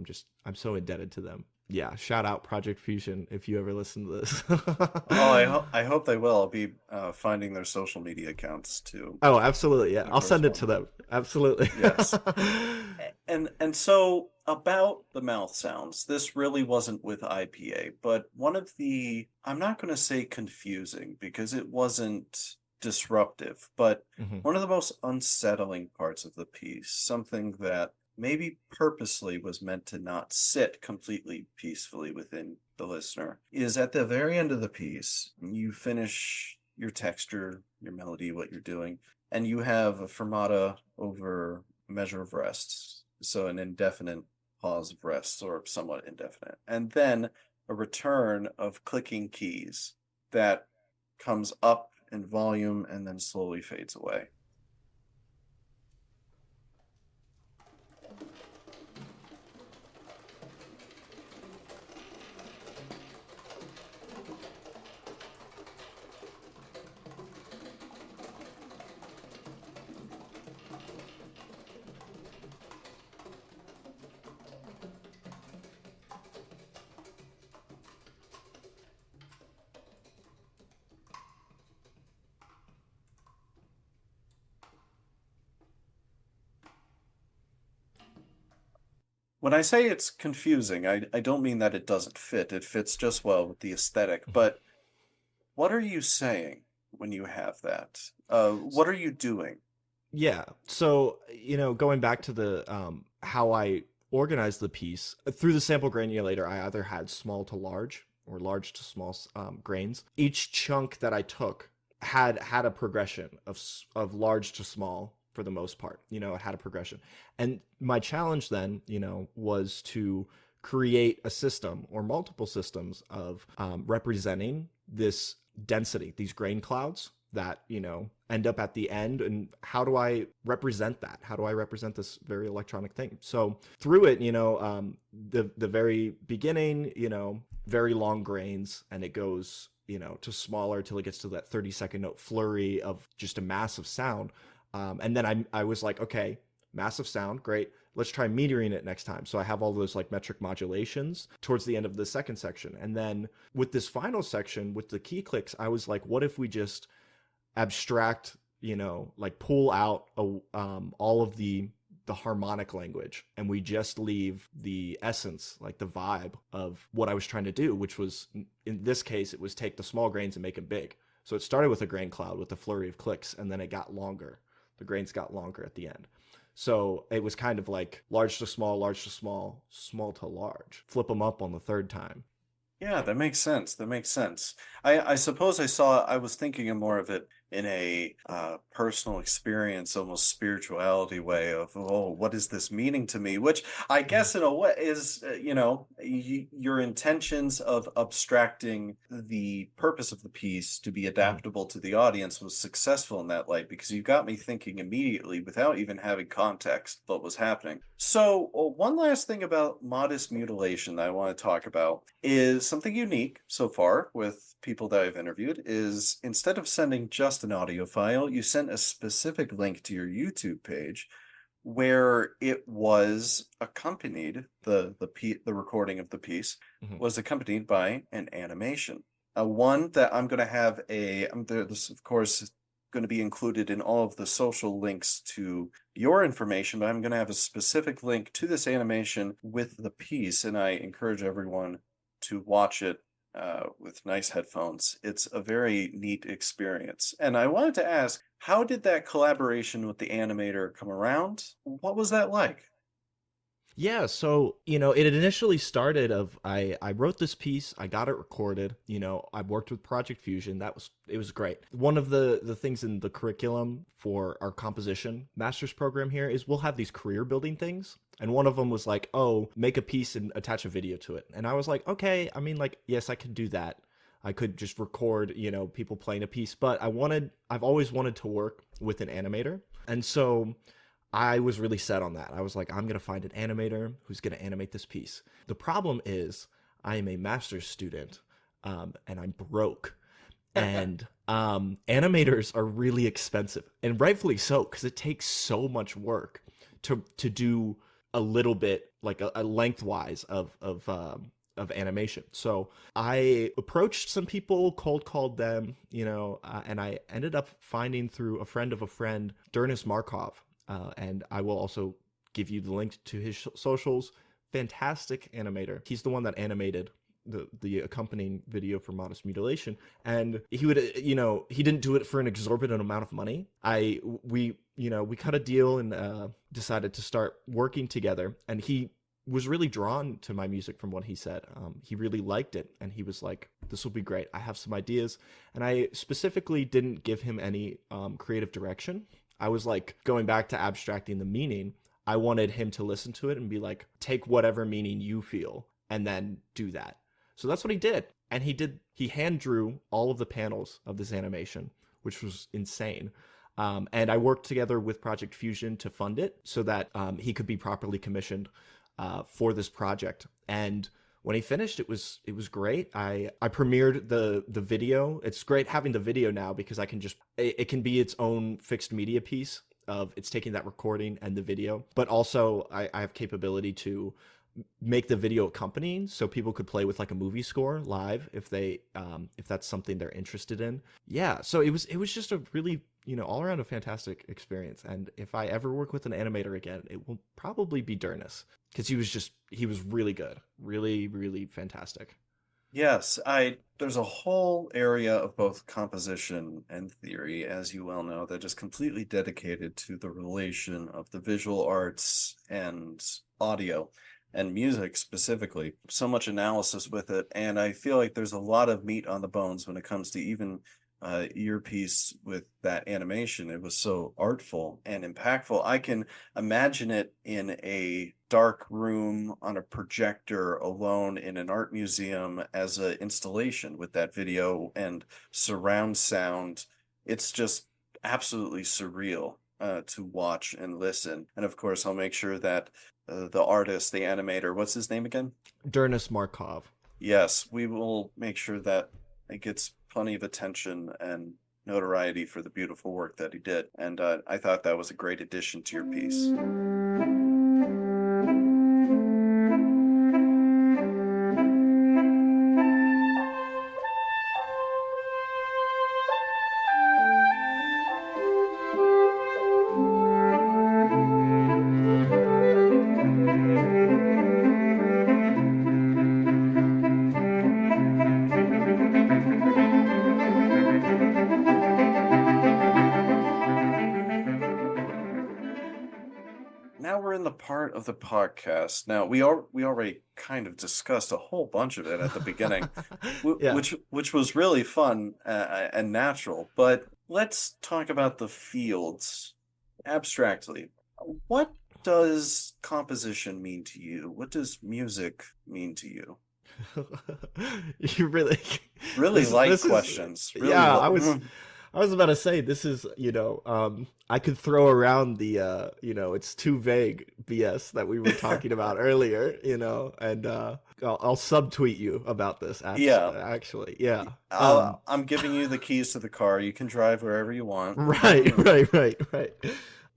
I'm so indebted to them. Yeah, shout out Project Fusion if you ever listen to this. Oh, I hope they will. I'll be finding their social media accounts Oh, absolutely. Yeah, to I'll send it correspond to with. them. Absolutely. Yes. And so about the mouth sounds, this really wasn't with IPA, but one of the, I'm not going to say confusing because it wasn't disruptive, but Hmm. one of the most unsettling parts of the piece, something that maybe purposely was meant to not sit completely peacefully within the listener, is at the very end of the piece, you finish your texture, your melody, what you're doing, and you have a fermata over measure of rests, so an indefinite pause of rests or somewhat indefinite, and then a return of clicking keys that comes up in volume and then slowly fades away. When I say it's confusing, I don't mean that it doesn't fit. It fits just well with the aesthetic. But what are you saying when you have that? What are you doing? Yeah. So, going back to the how I organized the piece through the sample granulator, I either had small to large or large to small grains. Each chunk that I took had a progression of large to small for the most part. It had a progression. And my challenge then, was to create a system or multiple systems of representing this density, these grain clouds that end up at the end, and how do I represent that? How do I represent this very electronic thing? So through it, the very beginning, very long grains, and it goes to smaller till it gets to that 30-second note flurry of just a massive sound. And then I was like, okay, massive sound, great. Let's try metering it next time. So I have all those like metric modulations towards the end of the second section. And then with this final section with the key clicks, I was like, what if we just abstract, like pull out all of the harmonic language, and we just leave the essence, like the vibe of what I was trying to do, which was, in this case, it was take the small grains and make them big. So it started with a grain cloud with a flurry of clicks, and then it got longer. The grains got longer at the end. So it was kind of like large to small, large to small, small to large. Flip them up on the third time. Yeah, that makes sense. That makes sense. I suppose I was thinking of more of it in a personal experience, almost spirituality way of, oh, what is this meaning to me? Which I Mhm. guess in a way is, your intentions of abstracting the purpose of the piece to be Mhm. adaptable to the audience was successful in that light because you got me thinking immediately without even having context what was happening. So, one last thing about modest mutilation that I want to talk about is something unique so far with people that I've interviewed is instead of sending just an audio file, you sent a specific link to your YouTube page where it was accompanied the recording of the piece Mhm. was accompanied by an animation. One that I'm going to have this of course is going to be included in all of the social links to your information, but I'm going to have a specific link to this animation with the piece, and I encourage everyone to watch it with nice headphones. It's a very neat experience. And I wanted to ask, how did that collaboration with the animator come around? What was that like? Yeah, so it had initially started of I wrote this piece, I got it recorded. I worked with Project Fusion. It was great. One of the things in the curriculum for our composition master's program here is we'll have these career building things. And one of them was like, oh, make a piece and attach a video to it. And I was like, okay, I mean, like, yes, I could do that. I could just record, people playing a piece, but I've always wanted to work with an animator. And so I was really set on that. I was like, I'm going to find an animator who's going to animate this piece. The problem is, I am a master's student, and I'm broke. And animators are really expensive, and rightfully so, because it takes so much work to do a little bit, like a lengthwise of animation. So I approached some people, cold called them, and I ended up finding through a friend of a friend, Dernis Markov, and I will also give you the link to his socials. Fantastic animator. He's the one that animated the accompanying video for Modest Mutilation, and he would, he didn't do it for an exorbitant amount of money. We cut a deal and decided to start working together, and he was really drawn to my music from what he said. He really liked it, and he was like, this will be great. I have some ideas. And I specifically didn't give him any creative direction. I was like going back to abstracting the meaning. I wanted him to listen to it and be like, take whatever meaning you feel and then do that. So that's what he did. And he hand drew all of the panels of this animation, which was insane. And I worked together with Project Fusion to fund it so that he could be properly commissioned for this project. And when he finished, it was great. I premiered the video. It's great having the video now because I can it can be its own fixed media piece of it's taking that recording and the video, but also I have capability to make the video accompanying so people could play with like a movie score live if that's something they're interested in. Yeah, so it was just a really, all around a fantastic experience. And if I ever work with an animator again, it will probably be Dernis, because he was really good, really, really fantastic. Yes, there's a whole area of both composition and theory, as you well know, that is completely dedicated to the relation of the visual arts and audio and music specifically. So much analysis with it, and I feel like there's a lot of meat on the bones when it comes to even your piece with that animation. It was so artful and impactful. I can imagine it in a dark room on a projector alone in an art museum as an installation with that video and surround sound. It's just absolutely surreal to watch and listen. And of course, I'll make sure that the artist, the animator, what's his name again? Dernis Markov. Yes, we will make sure that it gets plenty of attention and notoriety for the beautiful work that he did. And I thought that was a great addition to your piece. Now we're in the part of the podcast. Now we already kind of discussed a whole bunch of it at the beginning, Yeah. which was really fun and natural. But let's talk about the fields abstractly. What does composition mean to you? What does music mean to you? You really Really light this questions. is, Really yeah, li- I was about to say this is, I could throw around the it's too vague BS that we were talking about earlier, and I'll subtweet you about this Yeah. actually. Yeah. I'm giving you the keys to the car. You can drive wherever you want. Right, right.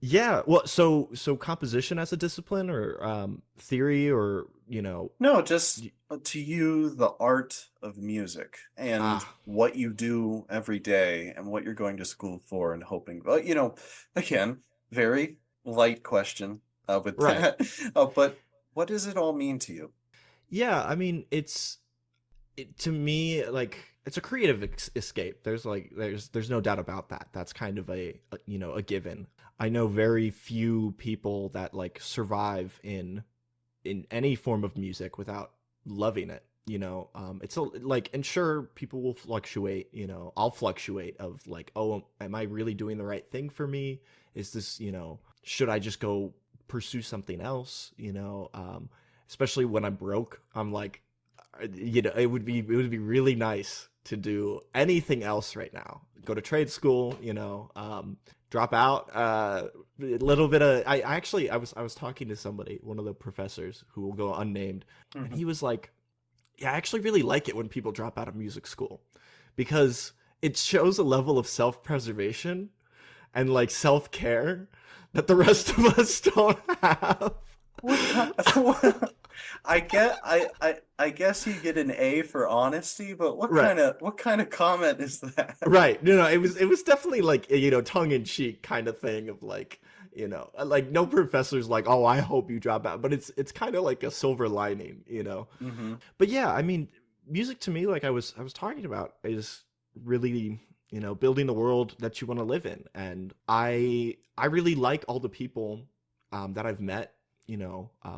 Yeah, well, so composition as a discipline, or theory, or No, just to you, the art of music and ah, what you do every day and what you're going to school for and hoping. Well, again, very light question with right. that. But what does it all mean to you? Yeah, I mean, to me, like, it's a creative escape. There's no doubt about that. That's kind of a given. I know very few people that like survive in any form of music without loving it. It's like, and sure, people will fluctuate. I'll fluctuate of like, oh, am I really doing the right thing for me? Is this, should I just go pursue something else? Especially when I'm broke, I'm like, it would be really nice to do anything else right now. Go to trade school, drop out, a little bit of. I was talking to somebody, one of the professors who will go unnamed, and Mhm. he was like, "Yeah, I actually really like it when people drop out of music school, because it shows a level of self-preservation and like self-care that the rest of us don't have. What kind? I guess you get an A for honesty, but Right. what kind of comment is that? Right. No, no, it was definitely like tongue in cheek kind of thing of like, like no professor's like, "Oh, I hope you drop out." But it's kind of like a silver lining. Hmm. But yeah, I mean, music to me, like I was talking about, is really, building the world that you want to live in. And I really like all the people that I've met,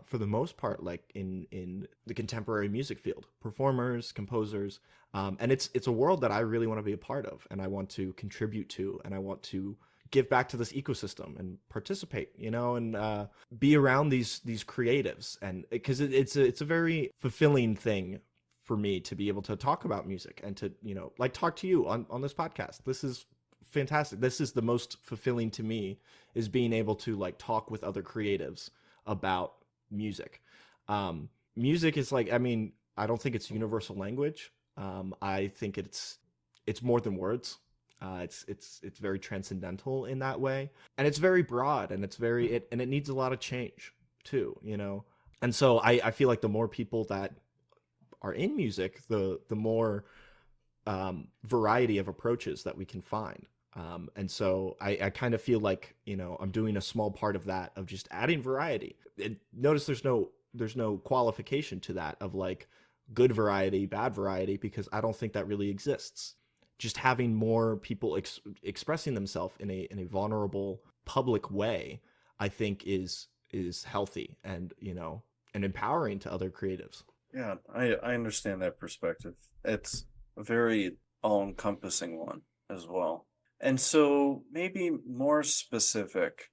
for the most part, like in the contemporary music field, performers, composers, and it's a world that I really want to be a part of, and I want to contribute to, and I want to give back to this ecosystem and participate, and be around these creatives, and because it's a very fulfilling thing for me to be able to talk about music and to like talk to you on this podcast. This is fantastic. This is the most fulfilling to me, is being able to like talk with other creatives about music. Music is like, I mean, I don't think it's universal language. I think it's more than words. It's very transcendental in that way, and it's very broad, and it needs a lot of change too. And so I feel like the more people that are in music, the more variety of approaches that we can find. And so I kind of feel like I'm doing a small part of that, of just adding variety. Notice there's no qualification to that of like good variety, bad variety, because I don't think that really exists. Just having more people expressing themselves in a vulnerable public way, I think is healthy, and empowering to other creatives. Yeah, I understand that perspective. It's a very all-encompassing one as well. And so maybe more specific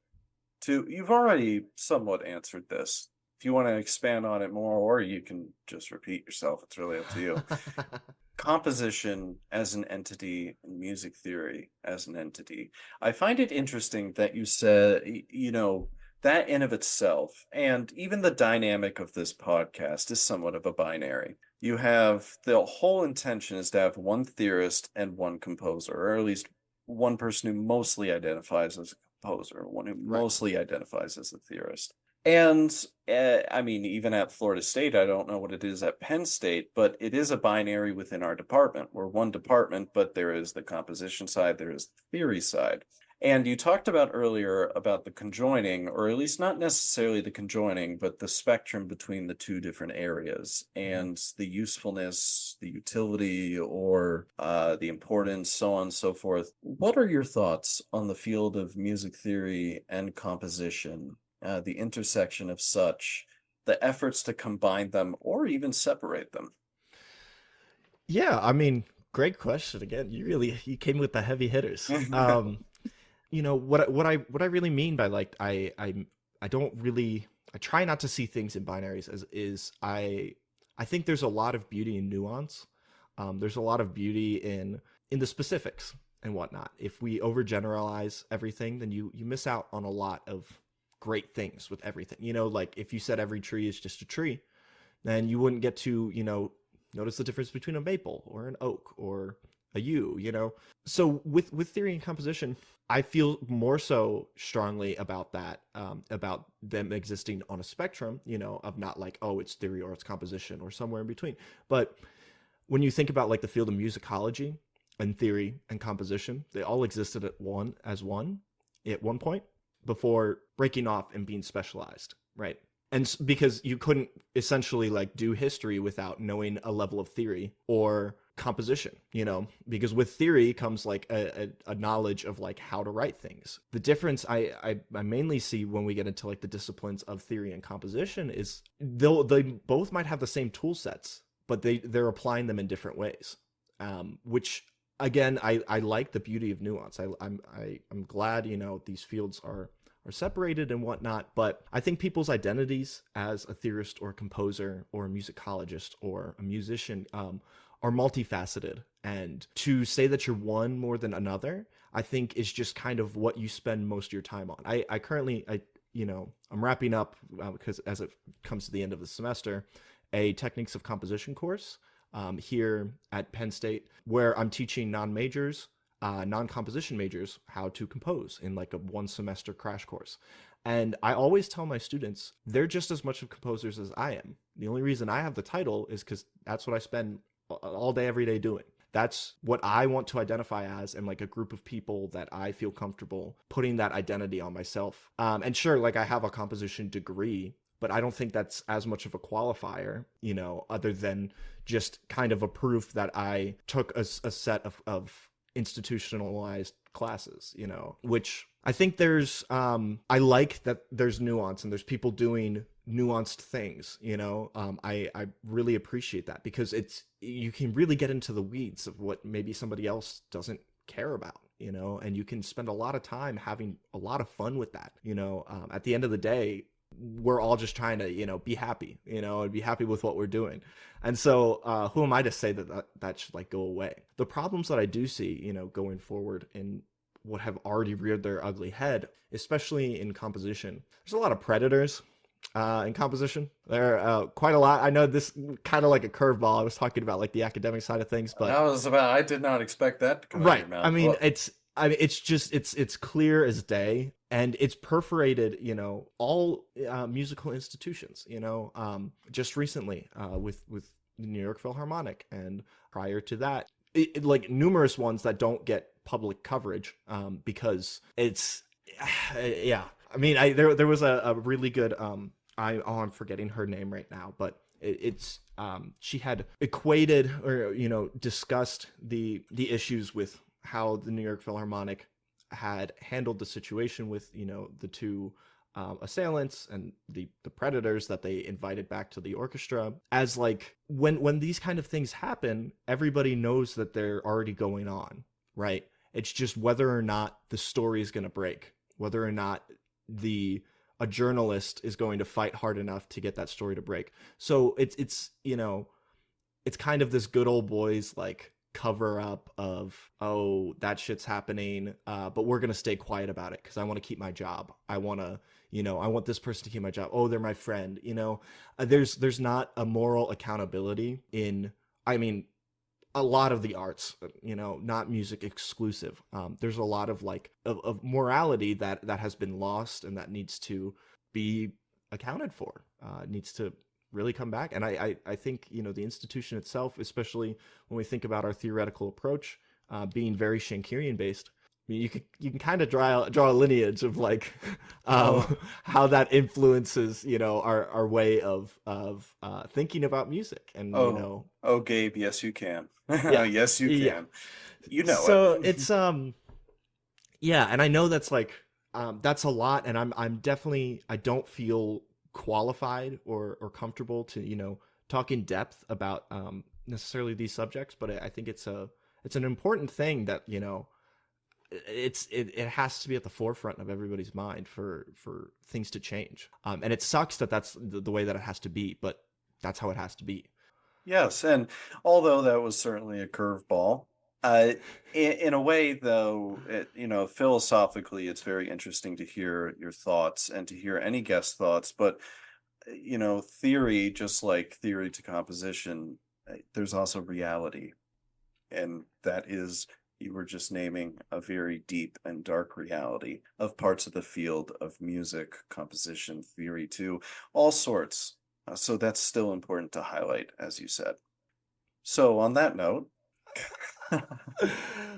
to, you've already somewhat answered this. If you want to expand on it more, or you can just repeat yourself, it's really up to you. Composition as an entity and music theory as an entity. I find it interesting that you said, that in of itself, and even the dynamic of this podcast is somewhat of a binary. You have the whole intention is to have one theorist and one composer, or at least one person who mostly identifies as a composer, one who Right. mostly identifies as a theorist. And I mean, even at Florida State, I don't know what it is at Penn State, but it is a binary within our department. We're one department, but there is the composition side, there is the theory side. And you talked about earlier about the conjoining, or at least not necessarily the conjoining, but the spectrum between the two different areas Mhm. and the usefulness, the utility, or the importance, so on and so forth. What are your thoughts on the field of music theory and composition, the intersection of such, the efforts to combine them or even separate them? Yeah, I mean, great question again. You came with the heavy hitters. What I really mean by like I don't really, I try not to see things in binaries, as is I think there's a lot of beauty in nuance. There's a lot of beauty in the specifics and whatnot. If we overgeneralize everything, then you miss out on a lot of great things with everything. Like if you said every tree is just a tree, then you wouldn't get to notice the difference between a maple or an oak or a yew. So with theory and composition, I feel more so strongly about that, about them existing on a spectrum, of not like, oh, it's theory or it's composition or somewhere in between. But when you think about like the field of musicology and theory and composition, they all existed at one point before breaking off and being specialized, right? And because you couldn't essentially like do history without knowing a level of theory or composition, because with theory comes like a knowledge of like how to write things. The difference I mainly see when we get into like the disciplines of theory and composition is they both might have the same tool sets, but they're applying them in different ways, which again I like the beauty of nuance. I'm glad these fields are separated and whatnot, but I think people's identities as a theorist or a composer or a musicologist or a musician are multifaceted. And to say that you're one more than another, I think is just kind of what you spend most of your time on. I currently, I'm wrapping up because as it comes to the end of the semester, a techniques of composition course here at Penn State, where I'm teaching non-majors, non-composition majors, how to compose in like a 1 semester crash course. And I always tell my students they're just as much of composers as I am. The only reason I have the title is because that's what I spend all day, every day doing. That's what I want to identify as, and like a group of people that I feel comfortable putting that identity on myself. And sure, like I have a composition degree, but I don't think that's as much of a qualifier, other than just kind of a proof that I took a set of institutionalized classes, which I think I like that there's nuance and there's people doing nuanced things, I really appreciate that, because you can really get into the weeds of what maybe somebody else doesn't care about, and you can spend a lot of time having a lot of fun with that. At the end of the day, we're all just trying to, be happy, and be happy with what we're doing. And so who am I to say that should like go away? The problems that I do see, going forward in what have already reared their ugly head, especially in composition, there's a lot of predators in composition. There are quite a lot. I know this kind of like a curveball. I was talking about like the academic side of things, but I did not expect that to come out of right. your mouth. I mean, Well, it's clear as day, and it's perforated, all musical institutions. Just recently with the New York Philharmonic, and prior to that, like numerous ones that don't get public coverage because it's yeah. I mean, there was a really good I'm forgetting her name right now, but it's she had equated or discussed the issues with how the New York Philharmonic had handled the situation with the two assailants and the predators that they invited back to the orchestra, as like when these kind of things happen, everybody knows that they're already going on, right? It's just whether or not the story is going to break, whether or not a journalist is going to fight hard enough to get that story to break. So it's kind of this good old boys like cover up of, oh, that shit's happening, but we're gonna stay quiet about it because I want to keep my job. I want to, I want this person to keep my job. Oh, they're my friend. There's not a moral accountability in, I mean, a lot of the arts, not music exclusive. There's a lot of like of morality that has been lost, and that needs to be accounted for. Needs to really come back. And I think, the institution itself, especially when we think about our theoretical approach, being very Schenkerian based, I mean, you can kind of draw a lineage of like how that influences, our way of thinking about music. And oh, Gabe, yes you can. yeah, Yes you yeah. can. You know So it. it's yeah, and I know that's like that's a lot, and I'm definitely, I don't feel qualified or comfortable to talk in depth about necessarily these subjects, but I think it's an important thing that it has to be at the forefront of everybody's mind for things to change. And it sucks that that's the way that it has to be, but that's how it has to be. Yes, and although that was certainly a curveball, in a way, though, philosophically, it's very interesting to hear your thoughts and to hear any guest thoughts. But theory, just like theory to composition, there's also reality, and that is, you were just naming a very deep and dark reality of parts of the field of music, composition, theory, too, all sorts. So that's still important to highlight, as you said. So on that note,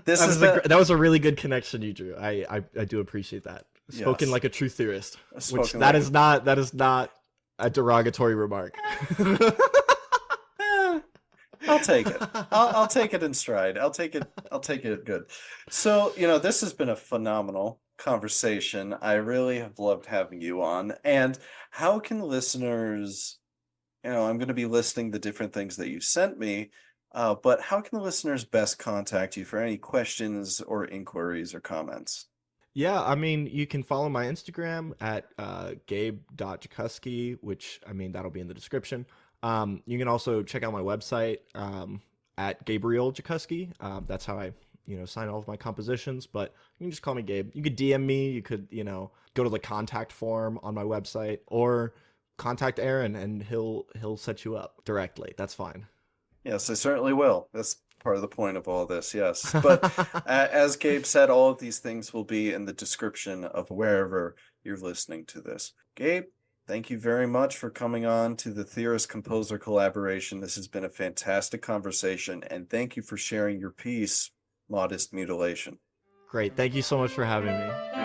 this has been That was a really good connection you drew. I do appreciate that. Spoken yes, like a true theorist, which spoken that like is not a derogatory remark. Eh, I'll take it. I'll take it in stride. I'll take it. I'll take it good. So, this has been a phenomenal conversation. I really have loved having you on. And how can listeners, I'm going to be listing the different things that you sent me, but how can the listeners best contact you for any questions or inquiries or comments? Yeah, I mean, you can follow my Instagram at gabe.Gekoskie, which, I mean, that'll be in the description. You can also check out my website at Gabriel Gekoskie. That's how I, sign all of my compositions, but you can just call me Gabe. You could DM me. You could, go to the contact form on my website, or contact Aaron and he'll set you up directly. That's fine. Yes, I certainly will. That's part of the point of all this, yes. But as Gabe said, all of these things will be in the description of wherever you're listening to this. Gabe, thank you very much for coming on to the Theorist Composer collaboration. This has been a fantastic conversation, and thank you for sharing your piece, Modest Mutilation. Great. Thank you so much for having me.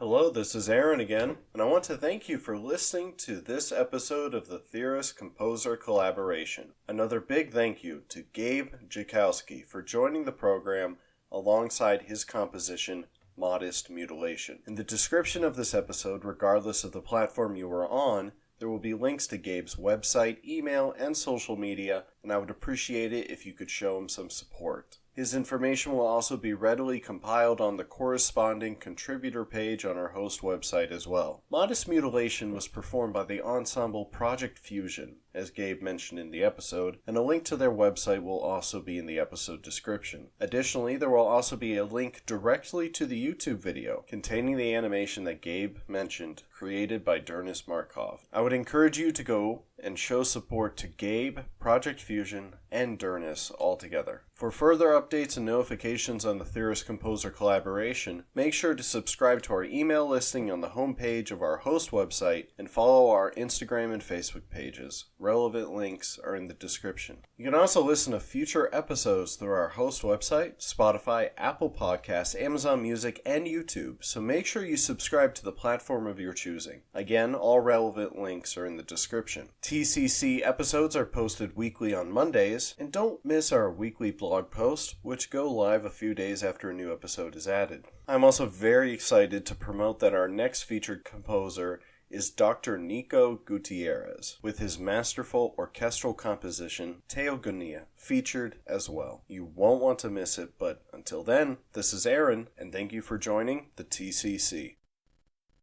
Hello, this is Aaron again, and I want to thank you for listening to this episode of the Theorist Composer collaboration. Another big thank you to Gabe Gekoskie for joining the program alongside his composition, Modest Mutilation. In the description of this episode, regardless of the platform you are on, there will be links to Gabe's website, email, and social media, and I would appreciate it if you could show him some support. His information will also be readily compiled on the corresponding contributor page on our host website as well. Modest Mutilation was performed by the ensemble Project Fusion, as Gabe mentioned in the episode, and a link to their website will also be in the episode description. Additionally, there will also be a link directly to the YouTube video containing the animation that Gabe mentioned, created by Dernis Markov. I would encourage you to go and show support to Gabe, Project Fusion, and Dernis altogether. For further updates and notifications on the Theorist Composer collaboration, make sure to subscribe to our email listing on the homepage of our host website and follow our Instagram and Facebook pages. Relevant links are in the description. You can also listen to future episodes through our host website, Spotify, Apple Podcasts, Amazon Music, and YouTube, so make sure you subscribe to the platform of your choosing. Again, all relevant links are in the description. TCC episodes are posted weekly on Mondays, and don't miss our weekly blog posts, which go live a few days after a new episode is added. I'm also very excited to promote that our next featured composer is Dr. Nico Gutierrez, with his masterful orchestral composition, Teogonia, featured as well. You won't want to miss it, but until then, this is Aaron, and thank you for joining the TCC.